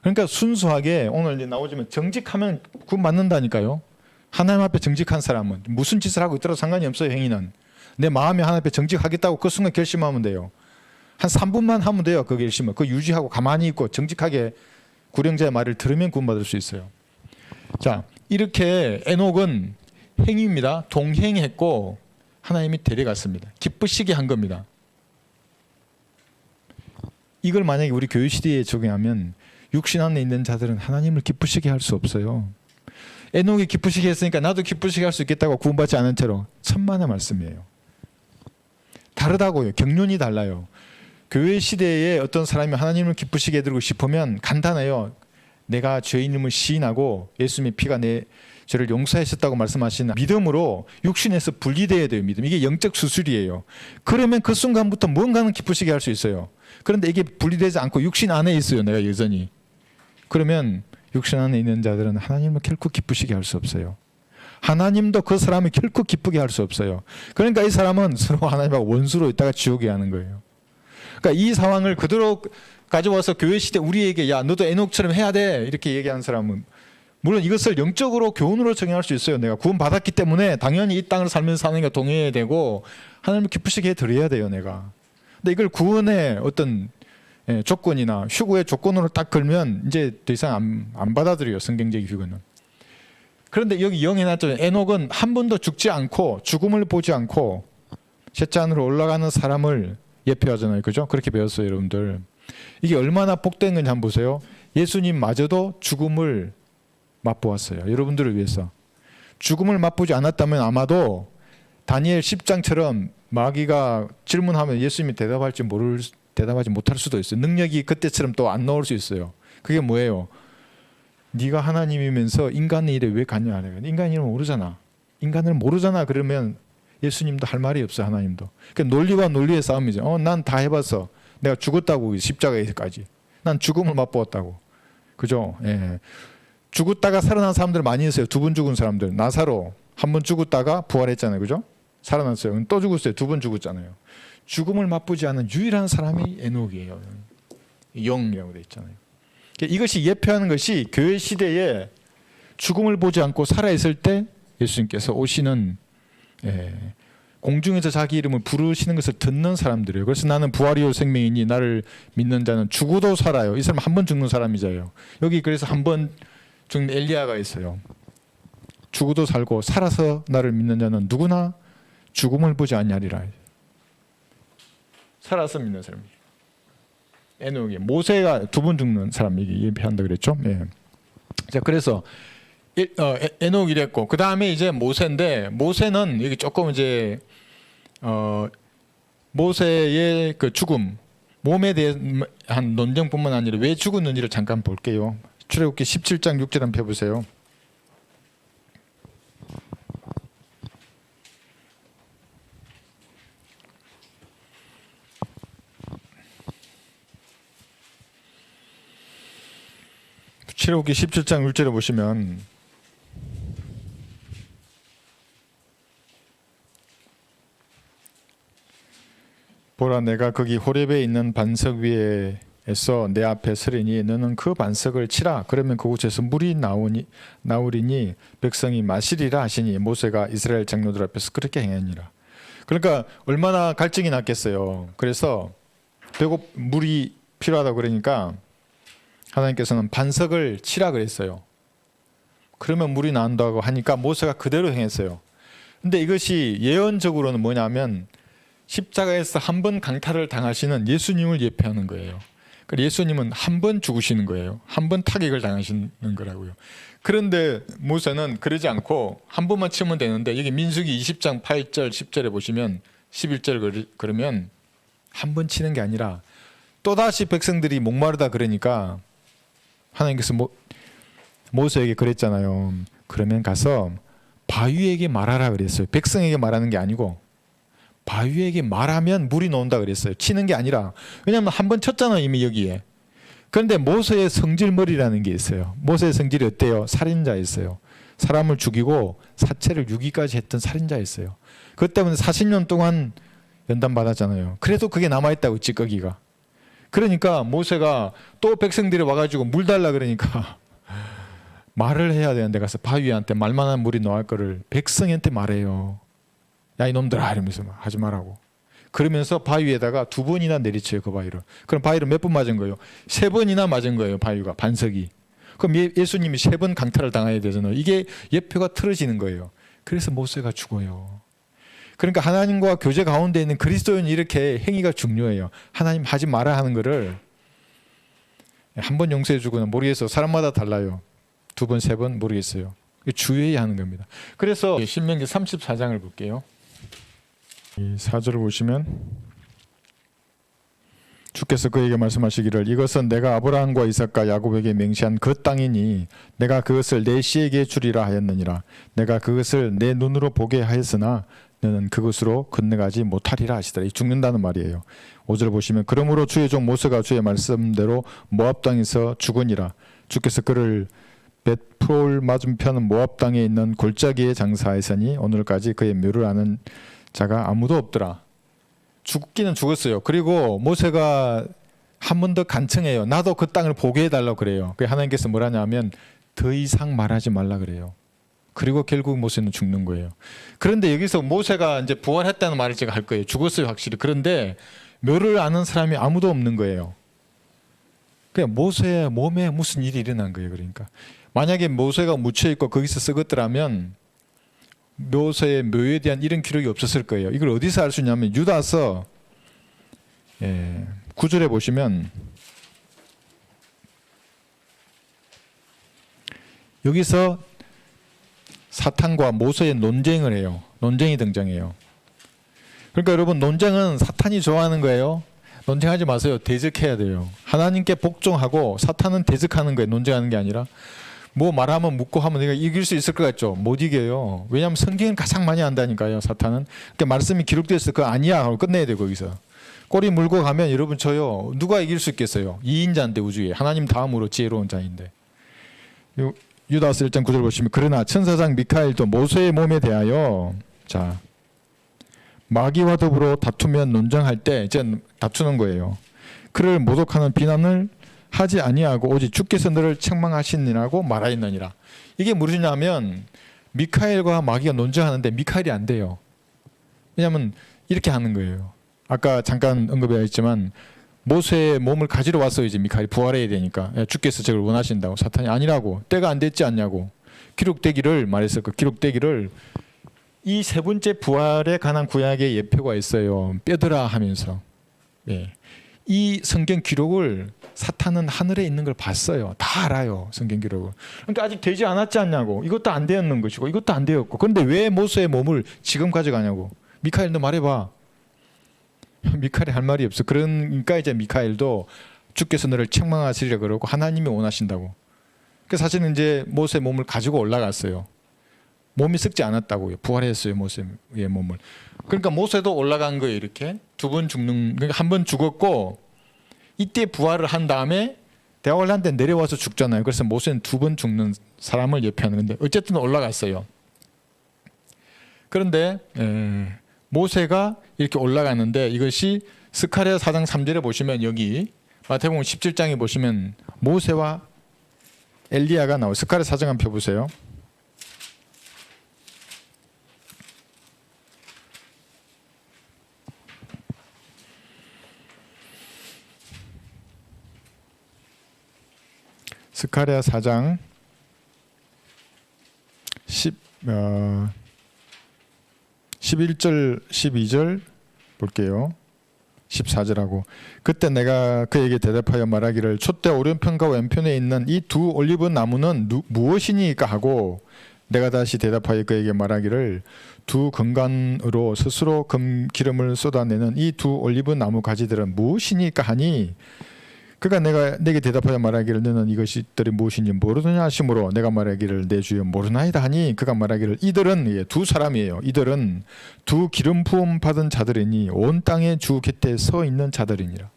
그러니까 순수하게 오늘 이제 나오지만 정직하면 구원 받는다니까요. 하나님 앞에 정직한 사람은 무슨 짓을 하고 있더라도 상관이 없어요. 행위는 내 마음이 하나님 앞에 정직하겠다고 그 순간 결심하면 돼요. 한 3분만 하면 돼요. 그 결심을. 그거 유지하고 가만히 있고 정직하게 구령자의 말을 들으면 구원받을 수 있어요. 자, 이렇게 에녹은 행위입니다. 동행했고 하나님이 데려갔습니다. 기쁘시게 한 겁니다. 이걸 만약에 우리 교회 시대에 적용하면 육신 안에 있는 자들은 하나님을 기쁘시게 할 수 없어요. 에녹이 기쁘시게 했으니까 나도 기쁘시게 할 수 있겠다고 구원받지 않은 채로 천만의 말씀이에요. 다르다고요. 경륜이 달라요. 교회 시대에 어떤 사람이 하나님을 기쁘시게 해드리고 싶으면 간단해요. 내가 죄인임을 시인하고 예수님의 피가 내 죄를 용서하셨다고 말씀하시는 믿음으로 육신에서 분리되어야 돼요. 믿음. 이게 영적 수술이에요. 그러면 그 순간부터 뭔가는 기쁘시게 할 수 있어요. 그런데 이게 분리되지 않고 육신 안에 있어요. 내가 여전히. 그러면 육신 안에 있는 자들은 하나님을 결코 기쁘시게 할 수 없어요. 하나님도 그 사람을 결코 기쁘게 할 수 없어요. 그러니까 이 사람은 서로 하나님하고 원수로 있다가 지옥에 하는 거예요. 그러니까 이 상황을 그대로 가져와서 교회 시대 우리에게 야 너도 에녹처럼 해야 돼 이렇게 얘기하는 사람은 물론 이것을 영적으로 교훈으로 적용할 수 있어요. 내가 구원 받았기 때문에 당연히 이 땅을 살면서 사는 게 동의해야 되고 하나님을 기쁘시게 해드려야 돼요. 내가. 근데 이걸 구원의 어떤 조건이나 휴거의 조건으로 딱 걸면 이제 더 이상 안 받아들여요. 성경적인 휴거는. 그런데 여기 영해놨죠. 에녹은 한 번도 죽지 않고 죽음을 보지 않고 셋째 하늘로 올라가는 사람을 예표하잖아요. 그죠? 그렇게 배웠어요. 여러분들. 이게 얼마나 복된 건지 한번 보세요. 예수님마저도 죽음을 맛보았어요. 여러분들을 위해서. 죽음을 맛보지 않았다면 아마도 다니엘 10장처럼 마귀가 질문하면 예수님이 대답하지 못할 수도 있어요. 능력이 그때처럼 또 안 나올 수 있어요. 그게 뭐예요? 네가 하나님이면서 인간의 일에 왜 관여하냐? 인간의 일을 모르잖아. 인간을 모르잖아. 그러면 예수님도 할 말이 없어요. 하나님도. 그러니까 논리와 논리의 싸움이죠. 난 다 해봤어. 내가 죽었다고 십자가에까지. 난 죽음을 맛보았다고. 그죠? 예. 죽었다가 살아난 사람들 많이 있어요. 2번 죽은 사람들. 나사로 한 번 죽었다가 부활했잖아요. 그죠? 살아났어요. 또 죽었어요. 2번 죽었잖아요. 죽음을 맛보지 않은 유일한 사람이 에녹이에요. 영이라고 되어 있잖아요. 이것이 예표하는 것이 교회 시대에 죽음을 보지 않고 살아있을 때 예수님께서 오시는 공중에서 자기 이름을 부르시는 것을 듣는 사람들이에요. 그래서 나는 부활이요 생명이니 나를 믿는 자는 죽어도 살아요. 이 사람 한 번 죽는 사람이잖아요. 여기 그래서 한 번 죽는 엘리야가 있어요. 죽어도 살고 살아서 나를 믿는 자는 누구나 죽음을 보지 않냐리라. 살아서 믿는 사람이에요. 에녹이 모세가 2번 죽는 사람에게 예표한다 그랬죠. 예. 자 그래서 에녹 이랬고 그 다음에 이제 모세인데 모세는 여기 조금 이제 모세의 그 죽음 몸에 대한 논쟁뿐만 아니라 왜 죽었는지를 잠깐 볼게요. 출애굽기 17장 6절 한번 펴보세요. 출애굽기 17장 1절에 보시면 보라 내가 거기 호렙에 있는 반석 위에서 내 앞에 서리니 너는 그 반석을 치라. 그러면 그곳에서 물이 나오리니 백성이 마시리라 하시니 모세가 이스라엘 장로들 앞에서 그렇게 행하니라. 그러니까 얼마나 갈증이 났겠어요. 그래서 배고 물이 필요하다고 그러니까 하나님께서는 반석을 치라 그랬어요. 그러면 물이 나온다고 하니까 모세가 그대로 행했어요. 근데 이것이 예언적으로는 뭐냐면 십자가에서 한 번 강탈을 당하시는 예수님을 예표하는 거예요. 그러니까 예수님은 한 번 죽으시는 거예요. 한 번 타격을 당하시는 거라고요. 그런데 모세는 그러지 않고 한 번만 치면 되는데 여기 민수기 20장 8절 10절에 보시면 11절 그러면 한 번 치는 게 아니라 또다시 백성들이 목마르다 그러니까 하나님께서 모세에게 그랬잖아요. 그러면 가서 바위에게 말하라 그랬어요. 백성에게 말하는 게 아니고 바위에게 말하면 물이 나온다 그랬어요. 치는 게 아니라. 왜냐하면 한 번 쳤잖아요. 이미 여기에. 그런데 모세의 성질머리라는 게 있어요. 모세의 성질이 어때요? 살인자였어요. 사람을 죽이고 사체를 유기까지 했던 살인자였어요. 그것 때문에 40년 동안 연단받았잖아요. 그래도 그게 남아있다고 찌꺼기가. 그러니까 모세가 또 백성들이 와가지고 물 달라 그러니까 말을 해야 되는데 가서 바위한테 말만한 물이 나올 거를 백성한테 말해요. 야 이놈들아 이러면서 하지 말라고. 그러면서 바위에다가 2번이나 내리쳐요. 그 바위를. 그럼 바위를 몇 번 맞은 거예요? 3번이나 맞은 거예요. 바위가 반석이. 그럼 예수님이 3번 강탈을 당해야 되잖아요. 이게 예표가 틀어지는 거예요. 그래서 모세가 죽어요. 그러니까 하나님과 교제 가운데 있는 그리스도인이 이렇게 행위가 중요해요. 하나님 하지 마라 하는 거를 한 번 용서해 주고는 모르겠어요. 사람마다 달라요. 두 번, 세 번 모르겠어요. 주의해야 하는 겁니다. 그래서 신명기 34장을 볼게요. 이 4절을 보시면 주께서 그에게 말씀하시기를 이것은 내가 아브라함과 이삭과 야곱에게 맹세한 그 땅이니 내가 그것을 내 씨에게 주리라 하였느니라. 내가 그것을 내 눈으로 보게 하였으나 너는 그것으로 건너가지 못하리라 하시더라. 죽는다는 말이에요. 5절 보시면 그러므로 주의 종 모세가 주의 말씀대로 모압 땅에서 죽으니라. 주께서 그를 벳프올 맞은편 모압 땅에 있는 골짜기에 장사하였으니 오늘까지 그의 묘를 아는 자가 아무도 없더라. 죽기는 죽었어요. 그리고 모세가 한 번 더 간청해요. 나도 그 땅을 보게 해달라고 그래요. 그래서 하나님께서 뭐라냐면 더 이상 말하지 말라 그래요. 그리고 결국 모세는 죽는 거예요. 그런데 여기서 모세가 이제 부활했다는 말을 제가 할 거예요. 죽었어요, 확실히. 그런데 묘를 아는 사람이 아무도 없는 거예요. 그냥 모세의 몸에 무슨 일이 일어난 거예요. 그러니까 만약에 모세가 묻혀 있고 거기서 썩었더라면 모세의 묘에 대한 이런 기록이 없었을 거예요. 이걸 어디서 알 수 있냐면 유다서 9절에 보시면 여기서 사탄과 모세의 논쟁을 해요. 논쟁이 등장해요. 그러니까 여러분 논쟁은 사탄이 좋아하는 거예요. 논쟁하지 마세요. 대적해야 돼요. 하나님께 복종하고 사탄은 대적하는 거예요. 논쟁하는 게 아니라. 뭐 말하면 묻고 하면 내가 이길 수 있을 것 같죠? 못 이겨요. 왜냐하면 성경을 가장 많이 안다니까요. 사탄은. 그러니까 말씀이 기록되어 있어. 그거 아니야 하고 끝내야 돼요. 거기서. 꼬리 물고 가면 여러분 저요. 누가 이길 수 있겠어요? 2인자인데 우주에. 하나님 다음으로 지혜로운 자인데. 유다서 1장 9절 보시면 그러나 천사장 미카엘도 모세의 몸에 대하여 자 마귀와 더불어 다투면 논쟁할 때 이제 다투는 거예요. 그를 모독하는 비난을 하지 아니하고 오직 주께서 너를 책망하시니라고 말하였느니라. 이게 무엇이냐면 미카엘과 마귀가 논쟁하는데 미카엘이 안 돼요. 왜냐하면 이렇게 하는 거예요. 아까 잠깐 언급했지만 모세의 몸을 가지러 왔어요. 이제 미카엘이 부활해야 되니까 주께서 저걸 원하신다고. 사탄이 아니라고. 때가 안 됐지 않냐고. 기록되기를 말했을 거. 기록되기를 이 세 번째 부활에 관한 구약의 예표가 있어요. 뼈더라 하면서. 예. 이 성경 기록을 사탄은 하늘에 있는 걸 봤어요. 다 알아요. 성경 기록을. 그러니까 아직 되지 않았지 않냐고. 이것도 안 되었는 것이고 이것도 안 되었고. 그런데 왜 모세의 몸을 지금 가져가냐고. 미카엘 너 말해봐. 미카엘이 할 말이 없어. 그러니까 이제 미카엘도 주께서 너를 책망하시리라 그러고 하나님이 원하신다고. 그 사실은 이제 모세의 몸을 가지고 올라갔어요. 몸이 썩지 않았다고요. 부활했어요. 모세의 몸을. 그러니까 모세도 올라간 거예요. 이렇게 두 번 죽는. 그러니까 한 번 죽었고 이때 부활을 한 다음에 대화를 한 데 내려와서 죽잖아요. 그래서 모세는 두 번 죽는 사람을 예표하는 건데 어쨌든 올라갔어요. 그런데 모세가 이렇게 올라갔는데 이것이 스가랴 4장 3절에 보시면 여기 마태복음 17장에 보시면 모세와 엘리야가 나와요. 스가랴 4장 한번 펴보세요. 스가랴 4장 11절 12절 볼게요. 14절하고 그때 내가 그에게 대답하여 말하기를 촛대 오른편과 왼편에 있는 이 두 올리브 나무는 무엇이니까 하고 내가 다시 대답하여 그에게 말하기를 두 건간으로 스스로 기름을 쏟아내는 이 두 올리브 나무 가지들은 무엇이니까 하니 그러니까 내가 내게 대답하여 말하기를 너는 이것들이 무엇인지 모르느냐 하심으로 내가 말하기를 내 주여 모르나이다 하니 그가 말하기를 이들은 두 사람이에요. 이들은 두 기름 부음 받은 자들이니 온 땅의 주 곁에 서 있는 자들이니라.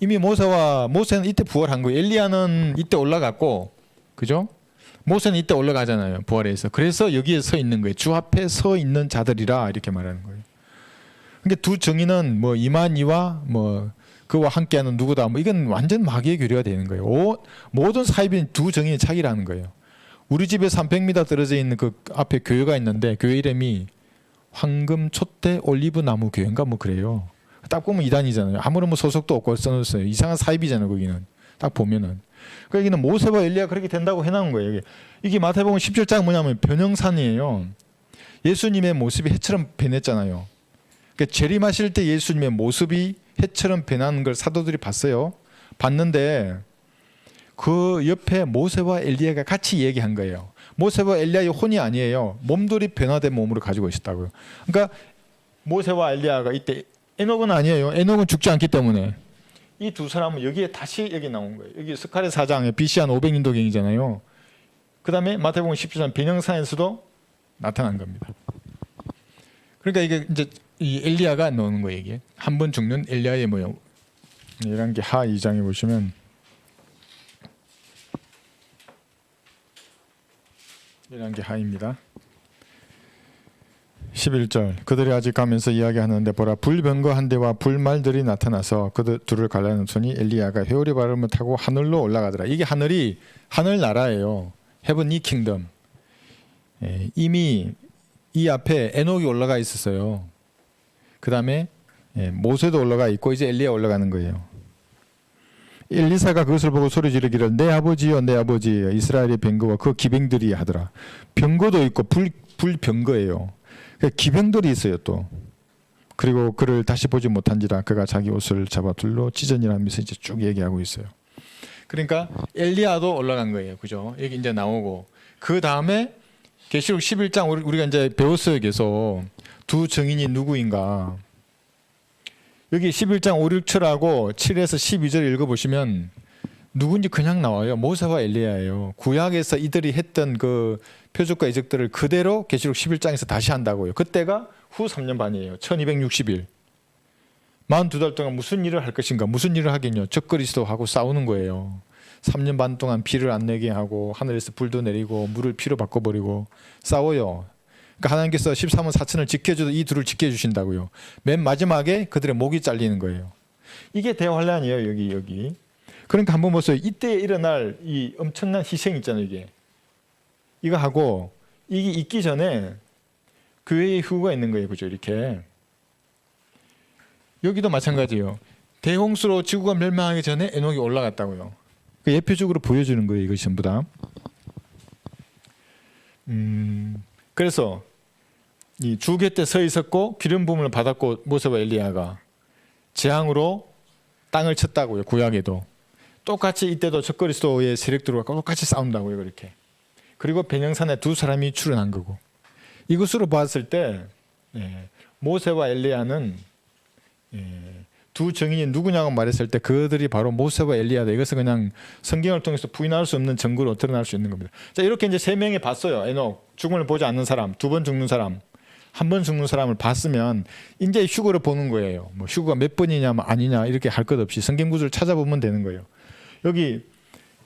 이미 모세는 이때 부활한 거예요. 엘리야는 이때 올라갔고 그죠? 모세는 이때 올라가잖아요. 부활해서. 그래서 여기에 서 있는 거예요. 주 앞에 서 있는 자들이라 이렇게 말하는 거예요. 그러니까 두 정의는 뭐 이만희와 뭐 그와 함께하는 누구다. 뭐 이건 완전 마귀의 교리가 되는 거예요. 모든 사입인 두 정의의 차이라는 거예요. 우리 집에서 한 100m 떨어져 있는 그 앞에 교회가 있는데 교회 이름이 황금 촛대 올리브 나무 교회인가 뭐 그래요. 딱 보면 이단이잖아요. 아무런 뭐 소속도 없고 써놓았어요. 이상한 사입이잖아요. 거기는 딱 보면은. 그러니까 여기는 모세와 엘리야 그렇게 된다고 해놓은 거예요. 이게 마태복음 17장 뭐냐면 변형산이에요. 예수님의 모습이 해처럼 변했잖아요. 그러니까 재림하실 때 예수님의 모습이 해처럼 변하는 걸 사도들이 봤어요. 봤는데 그 옆에 모세와 엘리야가 같이 얘기한 거예요. 모세와 엘리야의 혼이 아니에요. 몸들이 변화된 몸으로 가지고 있었다고요. 그러니까 모세와 엘리야가 이때, 에녹은 아니에요. 에녹은 죽지 않기 때문에 이 두 사람은 여기에 다시 여기 나온 거예요. 여기 스가랴 4장에 BC 한 500년도경이잖아요. 그 다음에 마태복음 17장 변형사에서도 나타난 겁니다. 그러니까 이게 이제 이 엘리야가 나오는 거예요. 이게 한 번 죽는 엘리야의 모형. 이런 게 하 2장에 보시면 이런 게 하입니다. 11절 그들이 아직 가면서 이야기하는데 보라 불병거 한 대와 불말들이 나타나서 그들 둘을 갈라놓더니 엘리야가 회오리 바람을 타고 하늘로 올라가더라. 이게 하늘이 하늘나라예요. 헤븐리 킹덤. 이미 이 앞에 에녹이 올라가 있었어요. 그 다음에 모세도 올라가 있고 이제 엘리야 올라가는 거예요. 엘리사가 그것을 보고 소리 지르기를 내 아버지여 내 아버지여 이스라엘의 병거와 그 기병들이 하더라. 병거도 있고 불병거예요. 기병들이 있어요 또. 그리고 그를 다시 보지 못한지라 그가 자기 옷을 잡아 둘러 찢어니라면서 이제 쭉 얘기하고 있어요. 그러니까 엘리야도 올라간 거예요. 그죠? 여기 이제 나오고 그 다음에 계시록 11장 우리가 이제 배웠어요. 계속 두 증인이 누구인가. 여기 11장 5, 6절하고 7에서 12절 읽어보시면 누군지 그냥 나와요. 모세와 엘리야예요. 구약에서 이들이 했던 그 표적과 이적들을 그대로 계시록 11장에서 다시 한다고요. 그때가 후 3년 반이에요. 1260일. 42달 동안 무슨 일을 할 것인가. 무슨 일을 하겠냐. 적그리스도하고 싸우는 거예요. 3년 반 동안 비를 안 내게 하고 하늘에서 불도 내리고 물을 피로 바꿔버리고 싸워요. 그러니까 하나님께서 13원 4천을 지켜줘도 이 둘을 지켜주신다고요. 맨 마지막에 그들의 목이 잘리는 거예요. 이게 대환란이에요. 여기. 그러니까 한번 보세요. 이때 일어날 이 엄청난 희생 있잖아요. 이거 하고 이게 있기 전에 교회의 후가 있는 거예요. 그죠? 이렇게. 여기도 마찬가지예요. 대홍수로 지구가 멸망하기 전에 에녹이 올라갔다고요. 예표적으로 보여주는 거예요. 이것이 전부 다. 그래서 이 주궤 때 서 있었고 기름 부음을 받았고 모세와 엘리야가 재앙으로 땅을 쳤다고요. 구약에도. 똑같이 이때도 적그리스도의 세력들과 똑같이 싸운다고요. 그렇게. 그리고 변형산에 두 사람이 출현한 거고. 이것으로 봤을 때 모세와 엘리야는 두 증인이 누구냐고 말했을 때 그들이 바로 모세와 엘리야다. 이것은 그냥 성경을 통해서 부인할 수 없는 증거로 드러날 수 있는 겁니다. 자, 이렇게 이제 세 명이 봤어요. 에녹, 죽음을 보지 않는 사람, 두 번 죽는 사람, 한 번 죽는 사람을 봤으면 이제 휴거를 보는 거예요. 뭐 휴거가 몇 번이냐 아니냐 이렇게 할 것 없이 성경 구절을 찾아보면 되는 거예요. 여기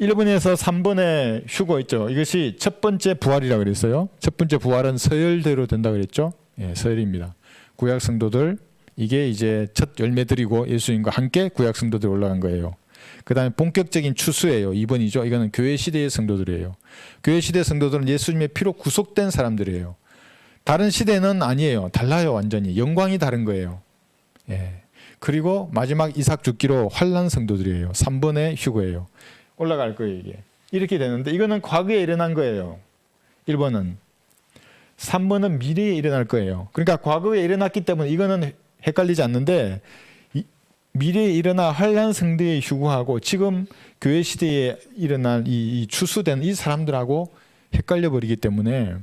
1번에서 3번의 휴거 있죠. 이것이 첫 번째 부활이라고 그랬어요. 첫 번째 부활은 서열대로 된다고 그랬죠. 서열입니다. 구약 성도들 이게 이제 첫 열매들이고 예수님과 함께 구약 성도들이 올라간 거예요. 그 다음에 본격적인 추수예요. 2번이죠. 이거는 교회 시대의 성도들이에요. 교회 시대 성도들은 예수님의 피로 구속된 사람들이에요. 다른 시대는 아니에요. 달라요. 완전히. 영광이 다른 거예요. 그리고 마지막 이삭 죽기로 환난 성도들이에요. 3번의 휴거예요. 올라갈 거예요. 이게. 이렇게 되는데 이거는 과거에 일어난 거예요. 1번은. 3번은 미래에 일어날 거예요. 그러니까 과거에 일어났기 때문에 이거는 헷갈리지 않는데 미래에 일어날 환난 성도의 휴거하고 지금 교회 시대에 일어날 이 추수된 이 사람들하고 헷갈려 버리기 때문에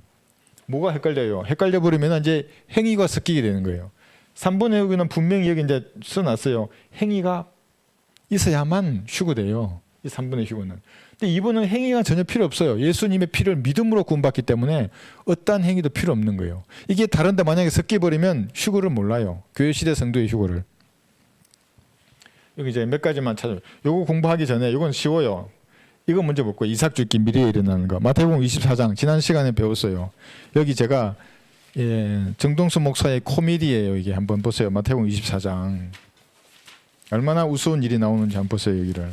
뭐가 헷갈려요? 헷갈려 버리면 이제 행위가 섞이게 되는 거예요. 3번의 여기는 분명히 여기 이제 써놨어요. 행위가 있어야만 휴거돼요. 이 3번의 휴거는. 근데 2번은 행위가 전혀 필요 없어요. 예수님의 피를 믿음으로 구원받기 때문에 어떠한 행위도 필요 없는 거예요. 이게 다른데 만약에 섞여버리면 휴거를 몰라요. 교회 시대 성도의 휴거를. 여기 이제 몇 가지만 찾아요. 요거 공부하기 전에 이건 쉬워요. 이거 먼저 볼게요. 이삭 죽기 미래에 일어나는 거. 마태복음 24장 지난 시간에 배웠어요. 여기 제가 정동수 목사의 코미디예요. 이게 한번 보세요. 마태복음 24장 얼마나 우스운 일이 나오는지 한번 보세요. 여기를.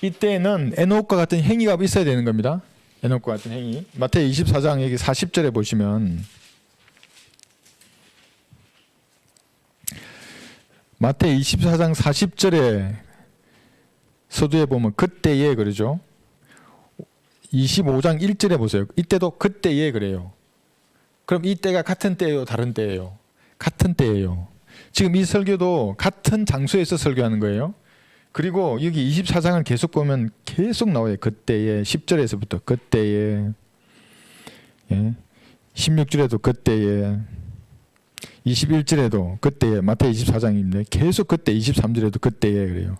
이때는 에녹과 같은 행위가 있어야 되는 겁니다. 에녹과 같은 행위. 마태 24장 여기 40절에 보시면 마태 24장 40절에 서두에 보면 그때에 그러죠. 25장 1절에 보세요. 이때도 그때에 그래요. 그럼 이때가 같은 때예요? 다른 때예요? 같은 때예요. 지금 이 설교도 같은 장소에서 설교하는 거예요. 그리고 여기 24장을 계속 보면 계속 나와요. 그때에 10절에서부터 그때에, 예. 16절에도 그때에, 21절에도 그때에, 마태복음 24장인데 계속 그때, 23절에도 그때에 그래요.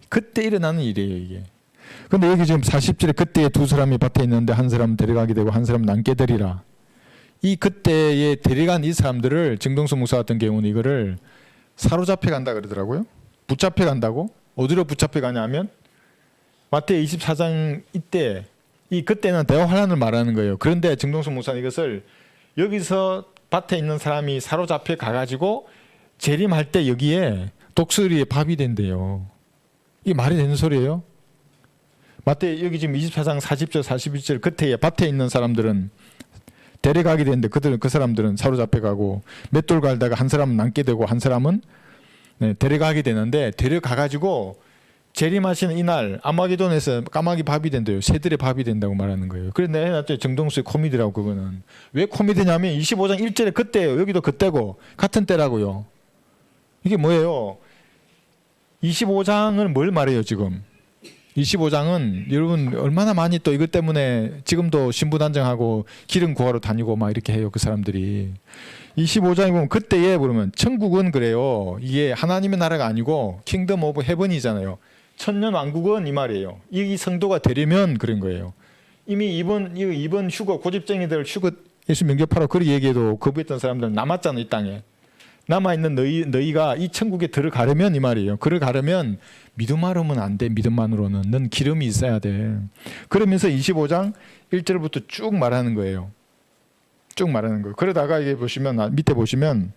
그때 일어나는 일이에요 이게. 근데 여기 지금 40절에 그때에 두 사람이 밭에 있는데 한 사람은 데려가게 되고 한 사람은 남게 되리라. 이 그때에 데려간 이 사람들을 정동수 목사 같은 경우는 이거를 사로잡혀 간다 그러더라고요. 붙잡혀 간다고. 어디로 붙잡혀 가냐면 마태 24장 이때, 이 그때는 대환란을 말하는 거예요. 그런데 정동수 목사는 이것을 여기서 밭에 있는 사람이 사로잡혀 가가지고 재림할 때 여기에 독수리의 밥이 된대요. 이게 말이 되는 소리예요? 마태 여기 지금 24장 40절 41절 그때에 밭에 있는 사람들은 데려가게 되는데 그 사람들은 사로잡혀 가고 몇 돌 갈다가 한 사람은 남게 되고 한 사람은 데려가게 되는데, 데려가가지고 재림하시는 이날 아마게돈에서 까마귀 밥이 된대요. 새들의 밥이 된다고 말하는 거예요. 그래서 내가 해놨죠. 정동수의 코미디라고. 그거는 왜 코미디냐면 25장 1절에 그때예요. 여기도 그때고 같은 때라고요. 이게 뭐예요? 25장은 뭘 말해요 지금? 25장은 여러분 얼마나 많이 또 이것 때문에 지금도 신부단장하고 기름 구하러 다니고 막 이렇게 해요. 그 사람들이. 25장에 보면 그때에 그러면 천국은 그래요. 이게 하나님의 나라가 아니고 킹덤 오브 헤븐이잖아요. 천년 왕국은 이 말이에요. 이 성도가 되려면 그런 거예요. 이미 이번 휴거 고집쟁이들 휴거 예수 면접하러 그렇게 얘기해도 거부했던 사람들은 남았잖아요. 이 땅에. 남아있는 너희가 이 천국에 들어가려면 이 말이에요. 들어가려면 믿음만으로는 안 돼. 믿음만으로는. 넌 기름이 있어야 돼. 그러면서 25장 1절부터 쭉 말하는 거예요. 쭉 말하는 거예요. 그러다가 이게 보시면 밑에 보시면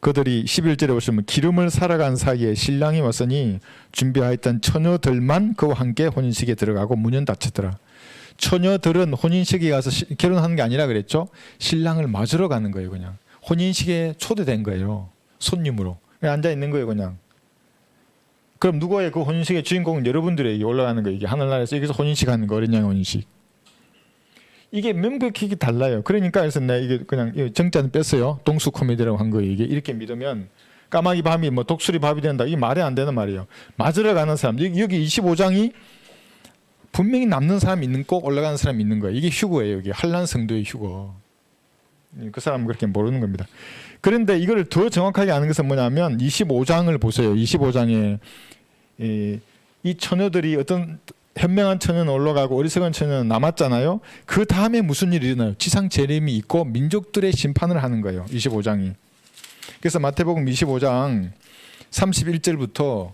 그들이 11절에 보시면 기름을 살아간 사이에 신랑이 왔으니 준비하였던 처녀들만 그와 함께 혼인식에 들어가고 문은 닫혔더라. 처녀들은 혼인식에 가서 결혼하는 게 아니라 그랬죠. 신랑을 맞으러 가는 거예요. 그냥. 혼인식에 초대된 거예요. 손님으로. 앉아 있는 거예요. 그냥. 그럼 누구의 그 혼인식의 주인공은 여러분들에게 올라가는 거예요. 이게 하늘나라에서 여기서 혼인식 하는 거. 어린 양 혼인식. 이게 명백히 달라요. 그러니까 그래서 내가 이게 그냥 정자는 뺐어요. 동수 코미디라고 한 거예요. 이게 이렇게 믿으면 까마귀 밤이 뭐 독수리 밥이 된다. 이게 말이 안 되는 말이에요. 맞으러 가는 사람. 여기 25장이 분명히 남는 사람이 있는, 꼭 올라가는 사람이 있는 거예요. 이게 휴거예요. 이게 한란 성도의 휴거. 그 사람은 그렇게 모르는 겁니다. 그런데 이걸 더 정확하게 아는 것은 뭐냐면 25장을 보세요. 25장에 이 처녀들이 어떤 현명한 처녀는 올라가고 어리석은 처녀는 남았잖아요. 그 다음에 무슨 일이 일어나요? 지상 재림이 있고 민족들의 심판을 하는 거예요. 25장이. 그래서 마태복음 25장 31절부터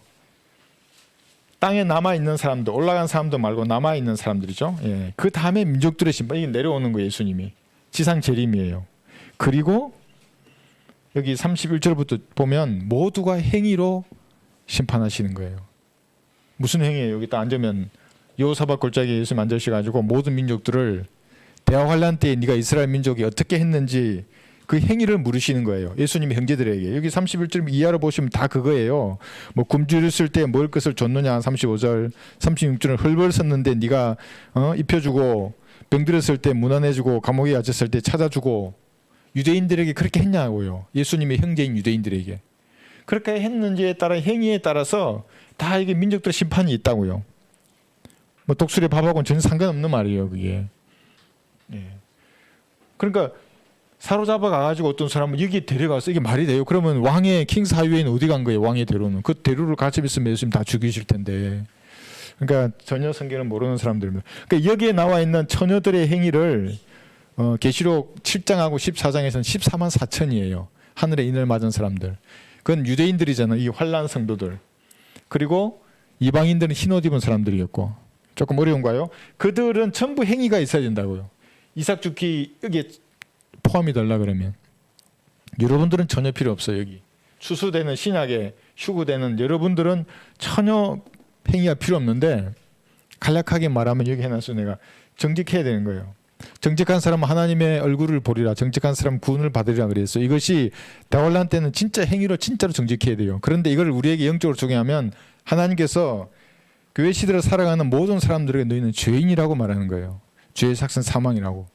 땅에 남아있는 사람들, 올라간 사람도 말고 남아있는 사람들이죠. 예. 그 다음에 민족들의 심판, 이게 내려오는 거예요. 예수님이. 지상 재림이에요. 그리고 여기 31절부터 보면 모두가 행위로 심판하시는 거예요. 무슨 행위예요? 여기 딱 앉으면 여호사밧 골짜기에 예수님 앉으셔가지고 모든 민족들을 대환란 때에 네가 이스라엘 민족이 어떻게 했는지 그 행위를 물으시는 거예요. 예수님이 형제들에게. 여기 31절 이하로 보시면 다 그거예요. 뭐 굶주렸을 때 먹을 것을 줬느냐 35절, 36절은 헐벌 섰는데 네가 입혀주고, 병들었을 때 문안해주고, 감옥에 갇혔을 때 찾아주고, 유대인들에게 그렇게 했냐고요. 예수님의 형제인 유대인들에게. 그렇게 했는지에 따라 행위에 따라서 다 이게 민족들의 심판이 있다고요. 뭐 독수리 밥하고는 전혀 상관없는 말이에요. 그게. 예. 그러니까 사로잡아 가가지고 어떤 사람은 여기 데려가서 이게 말이 돼요. 그러면 왕의 킹스 하이웨이는 어디 간 거예요? 왕의 대로는. 그 대로를 같이 있으면 예수님 다 죽이실 텐데. 그러니까 전혀 성경을 모르는 사람들입니다. 그러니까 여기에 나와 있는 처녀들의 행위를 계시록 7장하고 14장에서는 14만 4천이에요. 하늘에 인을 맞은 사람들. 그건 유대인들이잖아요. 이 환란 성도들. 그리고 이방인들은 흰옷 입은 사람들이었고. 조금 어려운가요? 그들은 전부 행위가 있어야 된다고요. 이삭 죽기 여기에 포함이 되려 그러면. 여러분들은 전혀 필요 없어요. 여기 추수되는 신약에 휴구되는 여러분들은 전혀 행위가 필요 없는데, 간략하게 말하면 여기 해놨어. 내가 정직해야 되는 거예요. 정직한 사람은 하나님의 얼굴을 보리라. 정직한 사람은 구원을 받으리라 그랬어요. 이것이 대환란 때는 진짜 행위로 진짜로 정직해야 돼요. 그런데 이걸 우리에게 영적으로 적용하면 하나님께서 교회 시대를 살아가는 모든 사람들에게 너희는 죄인이라고 말하는 거예요. 죄의 삭은 사망이라고.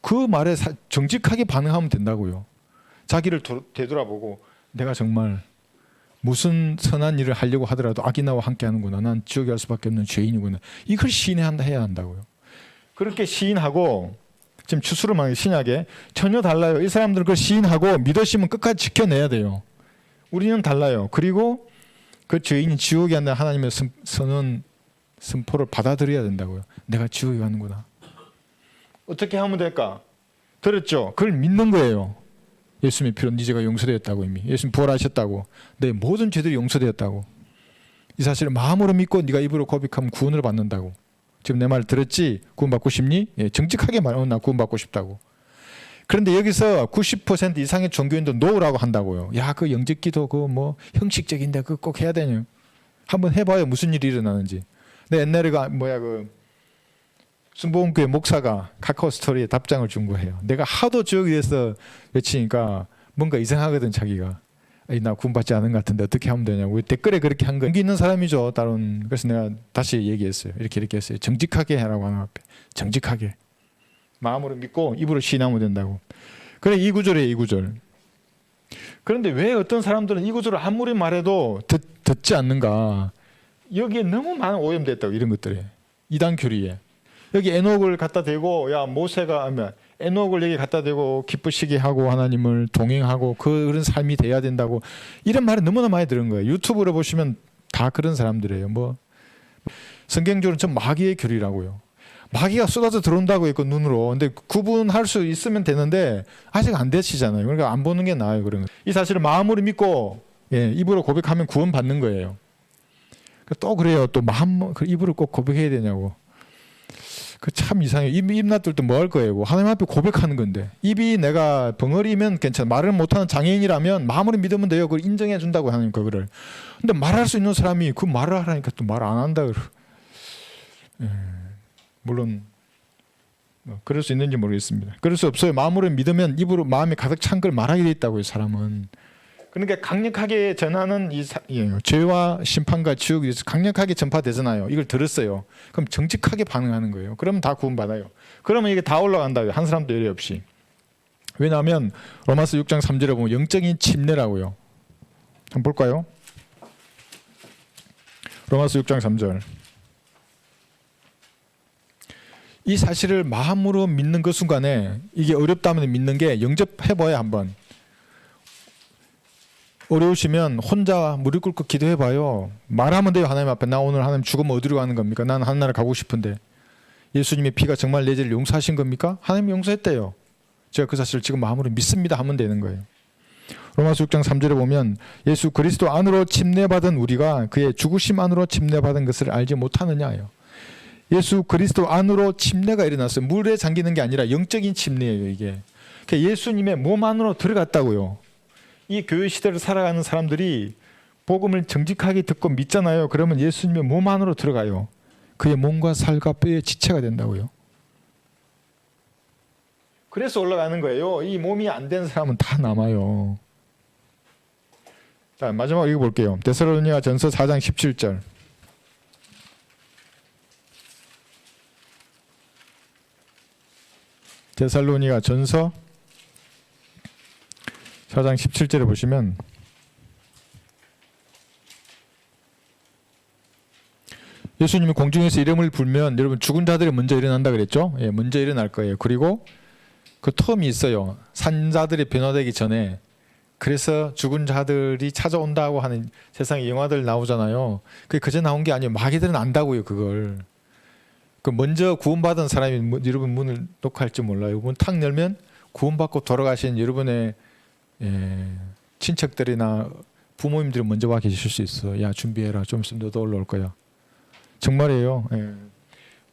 그 말에 정직하게 반응하면 된다고요. 자기를 되돌아보고 내가 정말 무슨 선한 일을 하려고 하더라도 악이 나와 함께 하는구나. 난 지옥에 갈 수밖에 없는 죄인이구나. 이걸 시인해야 한다고요. 그렇게 시인하고 지금 추수를 말하는 신약에 전혀 달라요. 이 사람들은 그 시인하고 믿으시면 끝까지 지켜내야 돼요. 우리는 달라요. 그리고 그 죄인이 지옥에 간다 하나님의 선언 선포를 받아들여야 된다고요. 내가 지옥에 가는구나. 어떻게 하면 될까? 들었죠? 그걸 믿는 거예요. 예수님의 피로 네 죄가 용서되었다고 이미. 예수님 부활하셨다고. 내 모든 죄들이 용서되었다고. 이 사실을 마음으로 믿고 네가 입으로 고백하면 구원을 받는다고. 지금 내 말 들었지? 구원받고 싶니? 예, 정직하게 말하면 나 구원받고 싶다고. 그런데 여기서 90% 이상의 종교인도 노라고 한다고요. 야, 그 영접기도 그 뭐 형식적인데 그거 꼭 해야 되냐? 한번 해봐요. 무슨 일이 일어나는지. 근데 옛날에 그 순복음교회 목사가 카카오 스토리에 답장을 준 거예요. 내가 하도 지옥에 대해서 외치니까 뭔가 이상하거든 자기가. 나 구원받지 않은 것 같은데 어떻게 하면 되냐고 댓글에 그렇게 한 거. 용기 있는 사람이죠. 다른. 그래서 내가 다시 얘기했어요. 이렇게 했어요. 정직하게 하라고 하는 앞에. 정직하게. 마음으로 믿고 입으로 시인하면 된다고. 그래 이 구절이에요. 이 구절. 그런데 왜 어떤 사람들은 이 구절을 아무리 말해도 듣지 않는가. 여기에 너무 많은 오염됐다고 이런 것들에. 이단 교리에. 여기 에녹을 갖다 대고 야 모세가 하면 에녹을 여기 갖다 대고 기쁘시게 하고 하나님을 동행하고 그런 삶이 돼야 된다고 이런 말을 너무나 많이 들은 거예요. 유튜브로 보시면 다 그런 사람들이에요. 뭐 성경적으로는 전 마귀의 교리라고요. 마귀가 쏟아져 들어온다고 했고 눈으로. 근데 구분할 수 있으면 되는데 아직 안 되시잖아요. 그러니까 안 보는 게 나아요. 그런 거. 이 사실을 마음으로 믿고 입으로 고백하면 구원 받는 거예요. 또 그래요. 또 입으로 꼭 고백해야 되냐고. 그 참 이상해요. 입 놔둘 때 뭐 할 거예요? 하나님 앞에 고백하는 건데 입이 내가 벙어리면 괜찮아. 말을 못하는 장애인이라면 마음으로 믿으면 돼요. 그걸 인정해 준다고 하는 그거를. 근데 말할 수 있는 사람이 그 말을 하라니까 또 말 안 한다. 물론 그럴 수 있는지 모르겠습니다. 그럴 수 없어요. 마음으로 믿으면 입으로 마음이 가득 찬 걸 말하게 돼 있다고요. 사람은. 그러니까 강력하게 전하는 죄와 심판과 지옥에 대해서 강력하게 전파되잖아요. 이걸 들었어요. 그럼 정직하게 반응하는 거예요. 그러면 다 구원받아요. 그러면 이게 다 올라간다고요. 한 사람도 예외 없이. 왜냐하면 로마서 6장 3절에 보면 영적인 침례라고요. 한번 볼까요? 로마서 6장 3절. 이 사실을 마음으로 믿는 그 순간에 이게 어렵다면 믿는 게 영접해봐요. 한번. 어려우시면 혼자 무릎 꿇고 기도해봐요. 말하면 돼요. 하나님 앞에. 나 오늘 하나님 죽으면 어디로 가는 겁니까? 나는 하늘나라 가고 싶은데. 예수님의 피가 정말 내 죄를 용서하신 겁니까? 하나님 용서했대요. 제가 그 사실을 지금 마음으로 믿습니다 하면 되는 거예요. 로마서 6장 3절에 보면 예수 그리스도 안으로 침례받은 우리가 그의 죽으심 안으로 침례받은 것을 알지 못하느냐요. 예수 그리스도 안으로 침례가 일어났어요. 물에 잠기는 게 아니라 영적인 침례예요. 이게. 그러니까 예수님의 몸 안으로 들어갔다고요. 이 교회 시대를 살아가는 사람들이 복음을 정직하게 듣고 믿잖아요. 그러면 예수님의 몸 안으로 들어가요. 그의 몸과 살과 뼈의 지체가 된다고요. 그래서 올라가는 거예요. 이 몸이 안 된 사람은 다 남아요. 자, 마지막 읽어볼게요. 데살로니가 전서 4장 17절. 데살로니가 전서 4장 17절에 보시면 예수님이 공중에서 이름을 불면 여러분 죽은 자들이 먼저 일어난다 그랬죠? 예, 먼저 일어날 거예요. 그리고 그 텀이 있어요. 산자들이 변화되기 전에. 그래서 죽은 자들이 찾아온다고 하는 세상에 영화들 나오잖아요. 그게 그저 나온 게 아니에요. 마귀들은 안다고요. 그걸. 그 먼저 구원받은 사람이 여러분 문을 녹화할지 몰라요. 문 탁 열면 구원받고 돌아가신 여러분의 친척들이나 부모님들이 먼저 와 계실 수 있어. 야 준비해라. 좀 있으면 너도 올라올 거야. 정말이에요.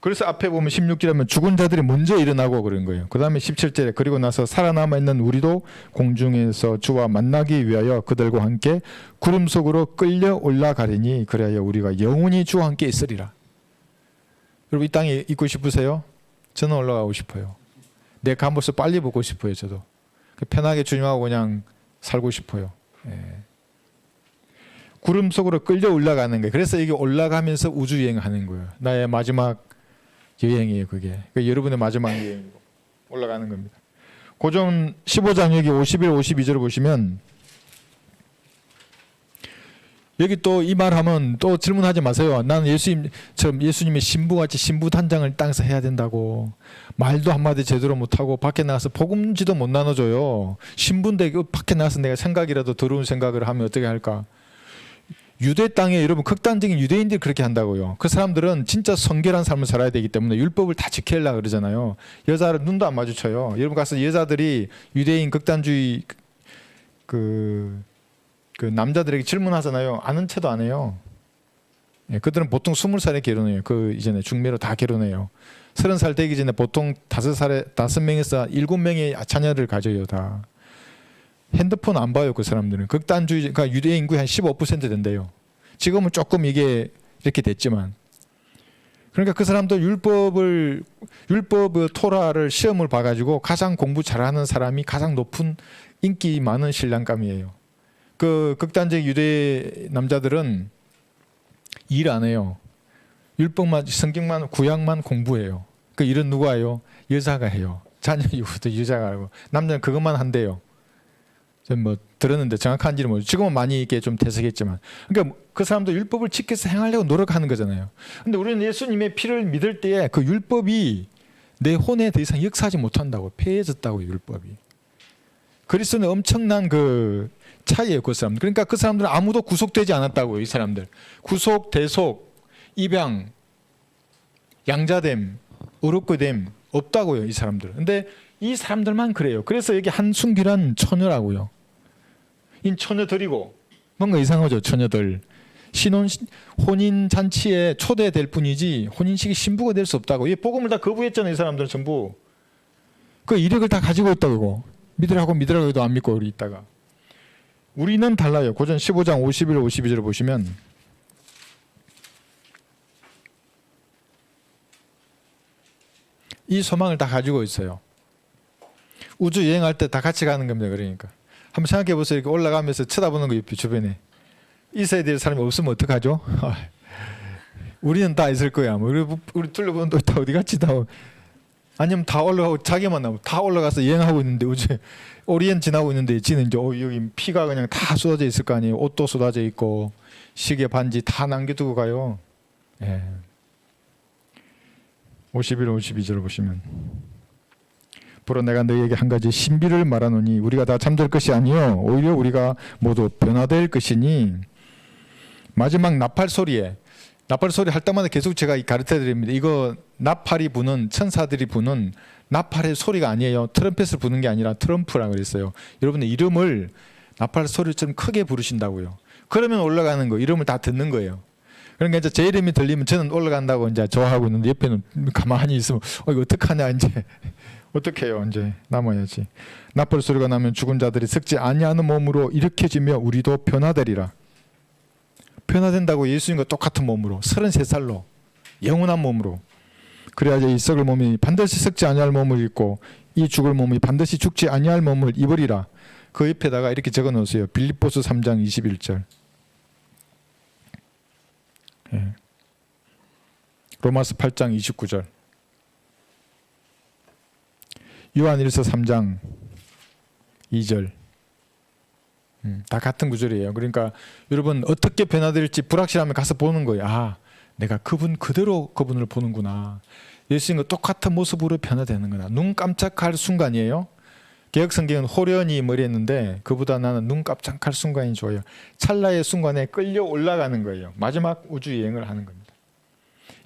그래서 앞에 보면 16절에 죽은 자들이 먼저 일어나고 그런 거예요. 그 다음에 17절에 그리고 나서 살아남아 있는 우리도 공중에서 주와 만나기 위하여 그들과 함께 구름 속으로 끌려 올라가리니 그래야 우리가 영원히 주와 함께 있으리라. 여러분 이 땅에 있고 싶으세요? 저는 올라가고 싶어요. 내 감옷을 빨리 벗고 싶어요. 저도. 편하게 주님하고 그냥 살고 싶어요. 구름 속으로 끌려 올라가는 거예요. 그래서 이게 올라가면서 우주 여행하는 거예요. 나의 마지막 여행이에요. 그게. 여러분의 마지막 여행이고 올라가는 겁니다. 고전 15장 여기 51, 52절을 보시면 여기 또 이 말하면 또 질문하지 마세요. 나는 예수님의 신부같이 신부 단장을 땅에서 해야 된다고. 말도 한마디 제대로 못하고 밖에 나가서 복음지도 못 나눠줘요. 신부인데 밖에 나가서 내가 생각이라도 더러운 생각을 하면 어떻게 할까? 유대 땅에 여러분 극단적인 유대인들이 그렇게 한다고요. 그 사람들은 진짜 성결한 삶을 살아야 되기 때문에 율법을 다 지키려고 그러잖아요. 여자를 눈도 안 마주쳐요. 여러분 가서 여자들이 유대인 극단주의 그 남자들에게 질문하잖아요. 아는 체도 안 해요. 예, 그들은 보통 20살에 결혼해요. 그 이전에 중매로 다 결혼해요. 30살 되기 전에 보통 5명에서 7명의 자녀를 가져요. 다. 핸드폰 안 봐요. 그 사람들은. 극단주의, 그러니까 유대 인구의 한 15% 된대요. 지금은 조금 이게 이렇게 됐지만. 그러니까 그 사람도 율법 토라를 시험을 봐가지고 가장 공부 잘하는 사람이 가장 높은 인기 많은 신랑감이에요. 그 극단적 유대 남자들은 일 안 해요. 율법만, 성경만, 구약만 공부해요. 그 일은 누가 해요? 여자가 해요. 자녀 이후부터 여자가 하고. 남자는 그것만 한대요. 뭐 들었는데 정확한지는 모르죠. 지금은 많이 이게 좀 퇴색했지만, 그러니까 그 사람도 율법을 지켜서 행하려고 노력하는 거잖아요. 근데 우리는 예수님의 피를 믿을 때에 그 율법이 내 혼에 더 이상 역사하지 못한다고. 폐해졌다고 율법이. 그리스도는 엄청난 그 차이예요, 그 사람들. 그러니까 그 사람들은 아무도 구속되지 않았다고요, 이 사람들. 구속, 대속, 입양, 양자됨, 의롭고됨 없다고요, 이 사람들. 근데 이 사람들만 그래요. 그래서 여기 한순기란 처녀라고요. 이 처녀들이고 뭔가 이상하죠, 처녀들. 혼인 잔치에 초대될 뿐이지 혼인식이 신부가 될 수 없다고. 이 복음을 다 거부했잖아요, 이 사람들은 전부. 그 이력을 다 가지고 있다고. 믿으라고 해도 안 믿고 우리 있다가. 우리는 달라요. 고전 15장 51, 52절을 보시면 이 소망을 다 가지고 있어요. 우주 여행할 때 다 같이 가는 겁니다. 그러니까 한번 생각해 보세요. 이렇게 올라가면서 쳐다보는 거 옆에 주변에 있어야 될 사람이 없으면 어떡하죠? 우리는 다 있을 거야. 뭐 우리 둘러보는 또 다 어디 갔지? 다 아니면 다 올라가고 자기만 나면 다 올라가서 여행하고 있는데 우주 오리엔 지나고 있는데 지는 이제 여기 피가 그냥 다 쏟아져 있을 거 아니에요. 옷도 쏟아져 있고 시계 반지 다 남겨두고 가요. 예. 51, 52절을 보시면 보러 내가 너희에게 한 가지 신비를 말하노니 우리가 다 잠들 것이 아니요 오히려 우리가 모두 변화될 것이니. 마지막 나팔 소리 할 때마다 계속 제가 가르쳐 드립니다. 이거 나팔이 부는 천사들이 부는 나팔의 소리가 아니에요. 트럼펫을 부는 게 아니라 트럼프라고 그랬어요. 여러분의 이름을 나팔 소리처럼 크게 부르신다고요. 그러면 올라가는 거 이름을 다 듣는 거예요. 그러니까 이제 제 이름이 들리면 저는 올라간다고 이제 좋아하고 있는데 옆에는 가만히 있으면 이거 어떡하냐 이제 어떻게 해요? 이제 남아야지. 나팔 소리가 나면 죽은 자들이 썩지 아니하는 몸으로 일으켜지며 우리도 변화되리라. 변화된다고 예수님과 똑같은 몸으로 33살로 영원한 몸으로. 그래야 이 썩을 몸이 반드시 썩지 아니할 몸을 입고 이 죽을 몸이 반드시 죽지 아니할 몸을 입으리라. 그 옆에다가 이렇게 적어 놓으세요. 빌립보서 3장 21절. 예. 로마서 8장 29절. 요한일서 3장 2절. 다 같은 구절이에요. 그러니까 여러분 어떻게 변화될지 불확실하면 가서 보는 거예요. 아, 내가 그분 그대로 그분을 보는구나. 예수님과 똑같은 모습으로 변화되는구나. 눈 깜짝할 순간이에요. 개혁성경은 호련히 머리했는데 그보다 나는 눈 깜짝할 순간이 좋아요. 찰나의 순간에 끌려 올라가는 거예요. 마지막 우주 여행을 하는 겁니다.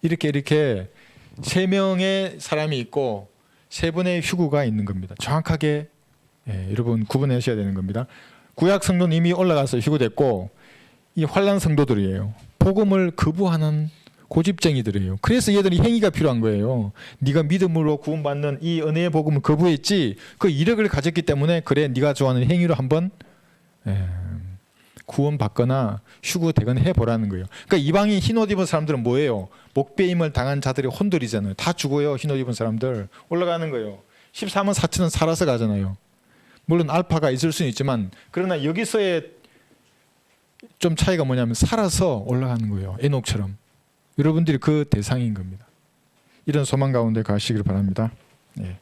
이렇게 3명의 사람이 있고 3분의 휴구가 있는 겁니다. 정확하게 여러분 구분하셔야 되는 겁니다. 구약 성도는 이미 올라가서 휴구됐고 이 환난 성도들이에요. 복음을 거부하는 고집쟁이들이에요. 그래서 얘들이 행위가 필요한 거예요. 네가 믿음으로 구원받는 이 은혜의 복음을 거부했지 그 이력을 가졌기 때문에 그래 네가 좋아하는 행위로 한번 구원받거나 휴구되거나 해보라는 거예요. 그러니까 이방인 흰옷 입은 사람들은 뭐예요? 목배임을 당한 자들이 혼들이잖아요. 다 죽어요. 흰옷 입은 사람들. 올라가는 거예요. 14만 4천은 살아서 가잖아요. 물론 알파가 있을 수는 있지만 그러나 여기서의 좀 차이가 뭐냐면 살아서 올라가는 거예요. 에녹처럼. 여러분들이 그 대상인 겁니다. 이런 소망 가운데 가시길 바랍니다. 예.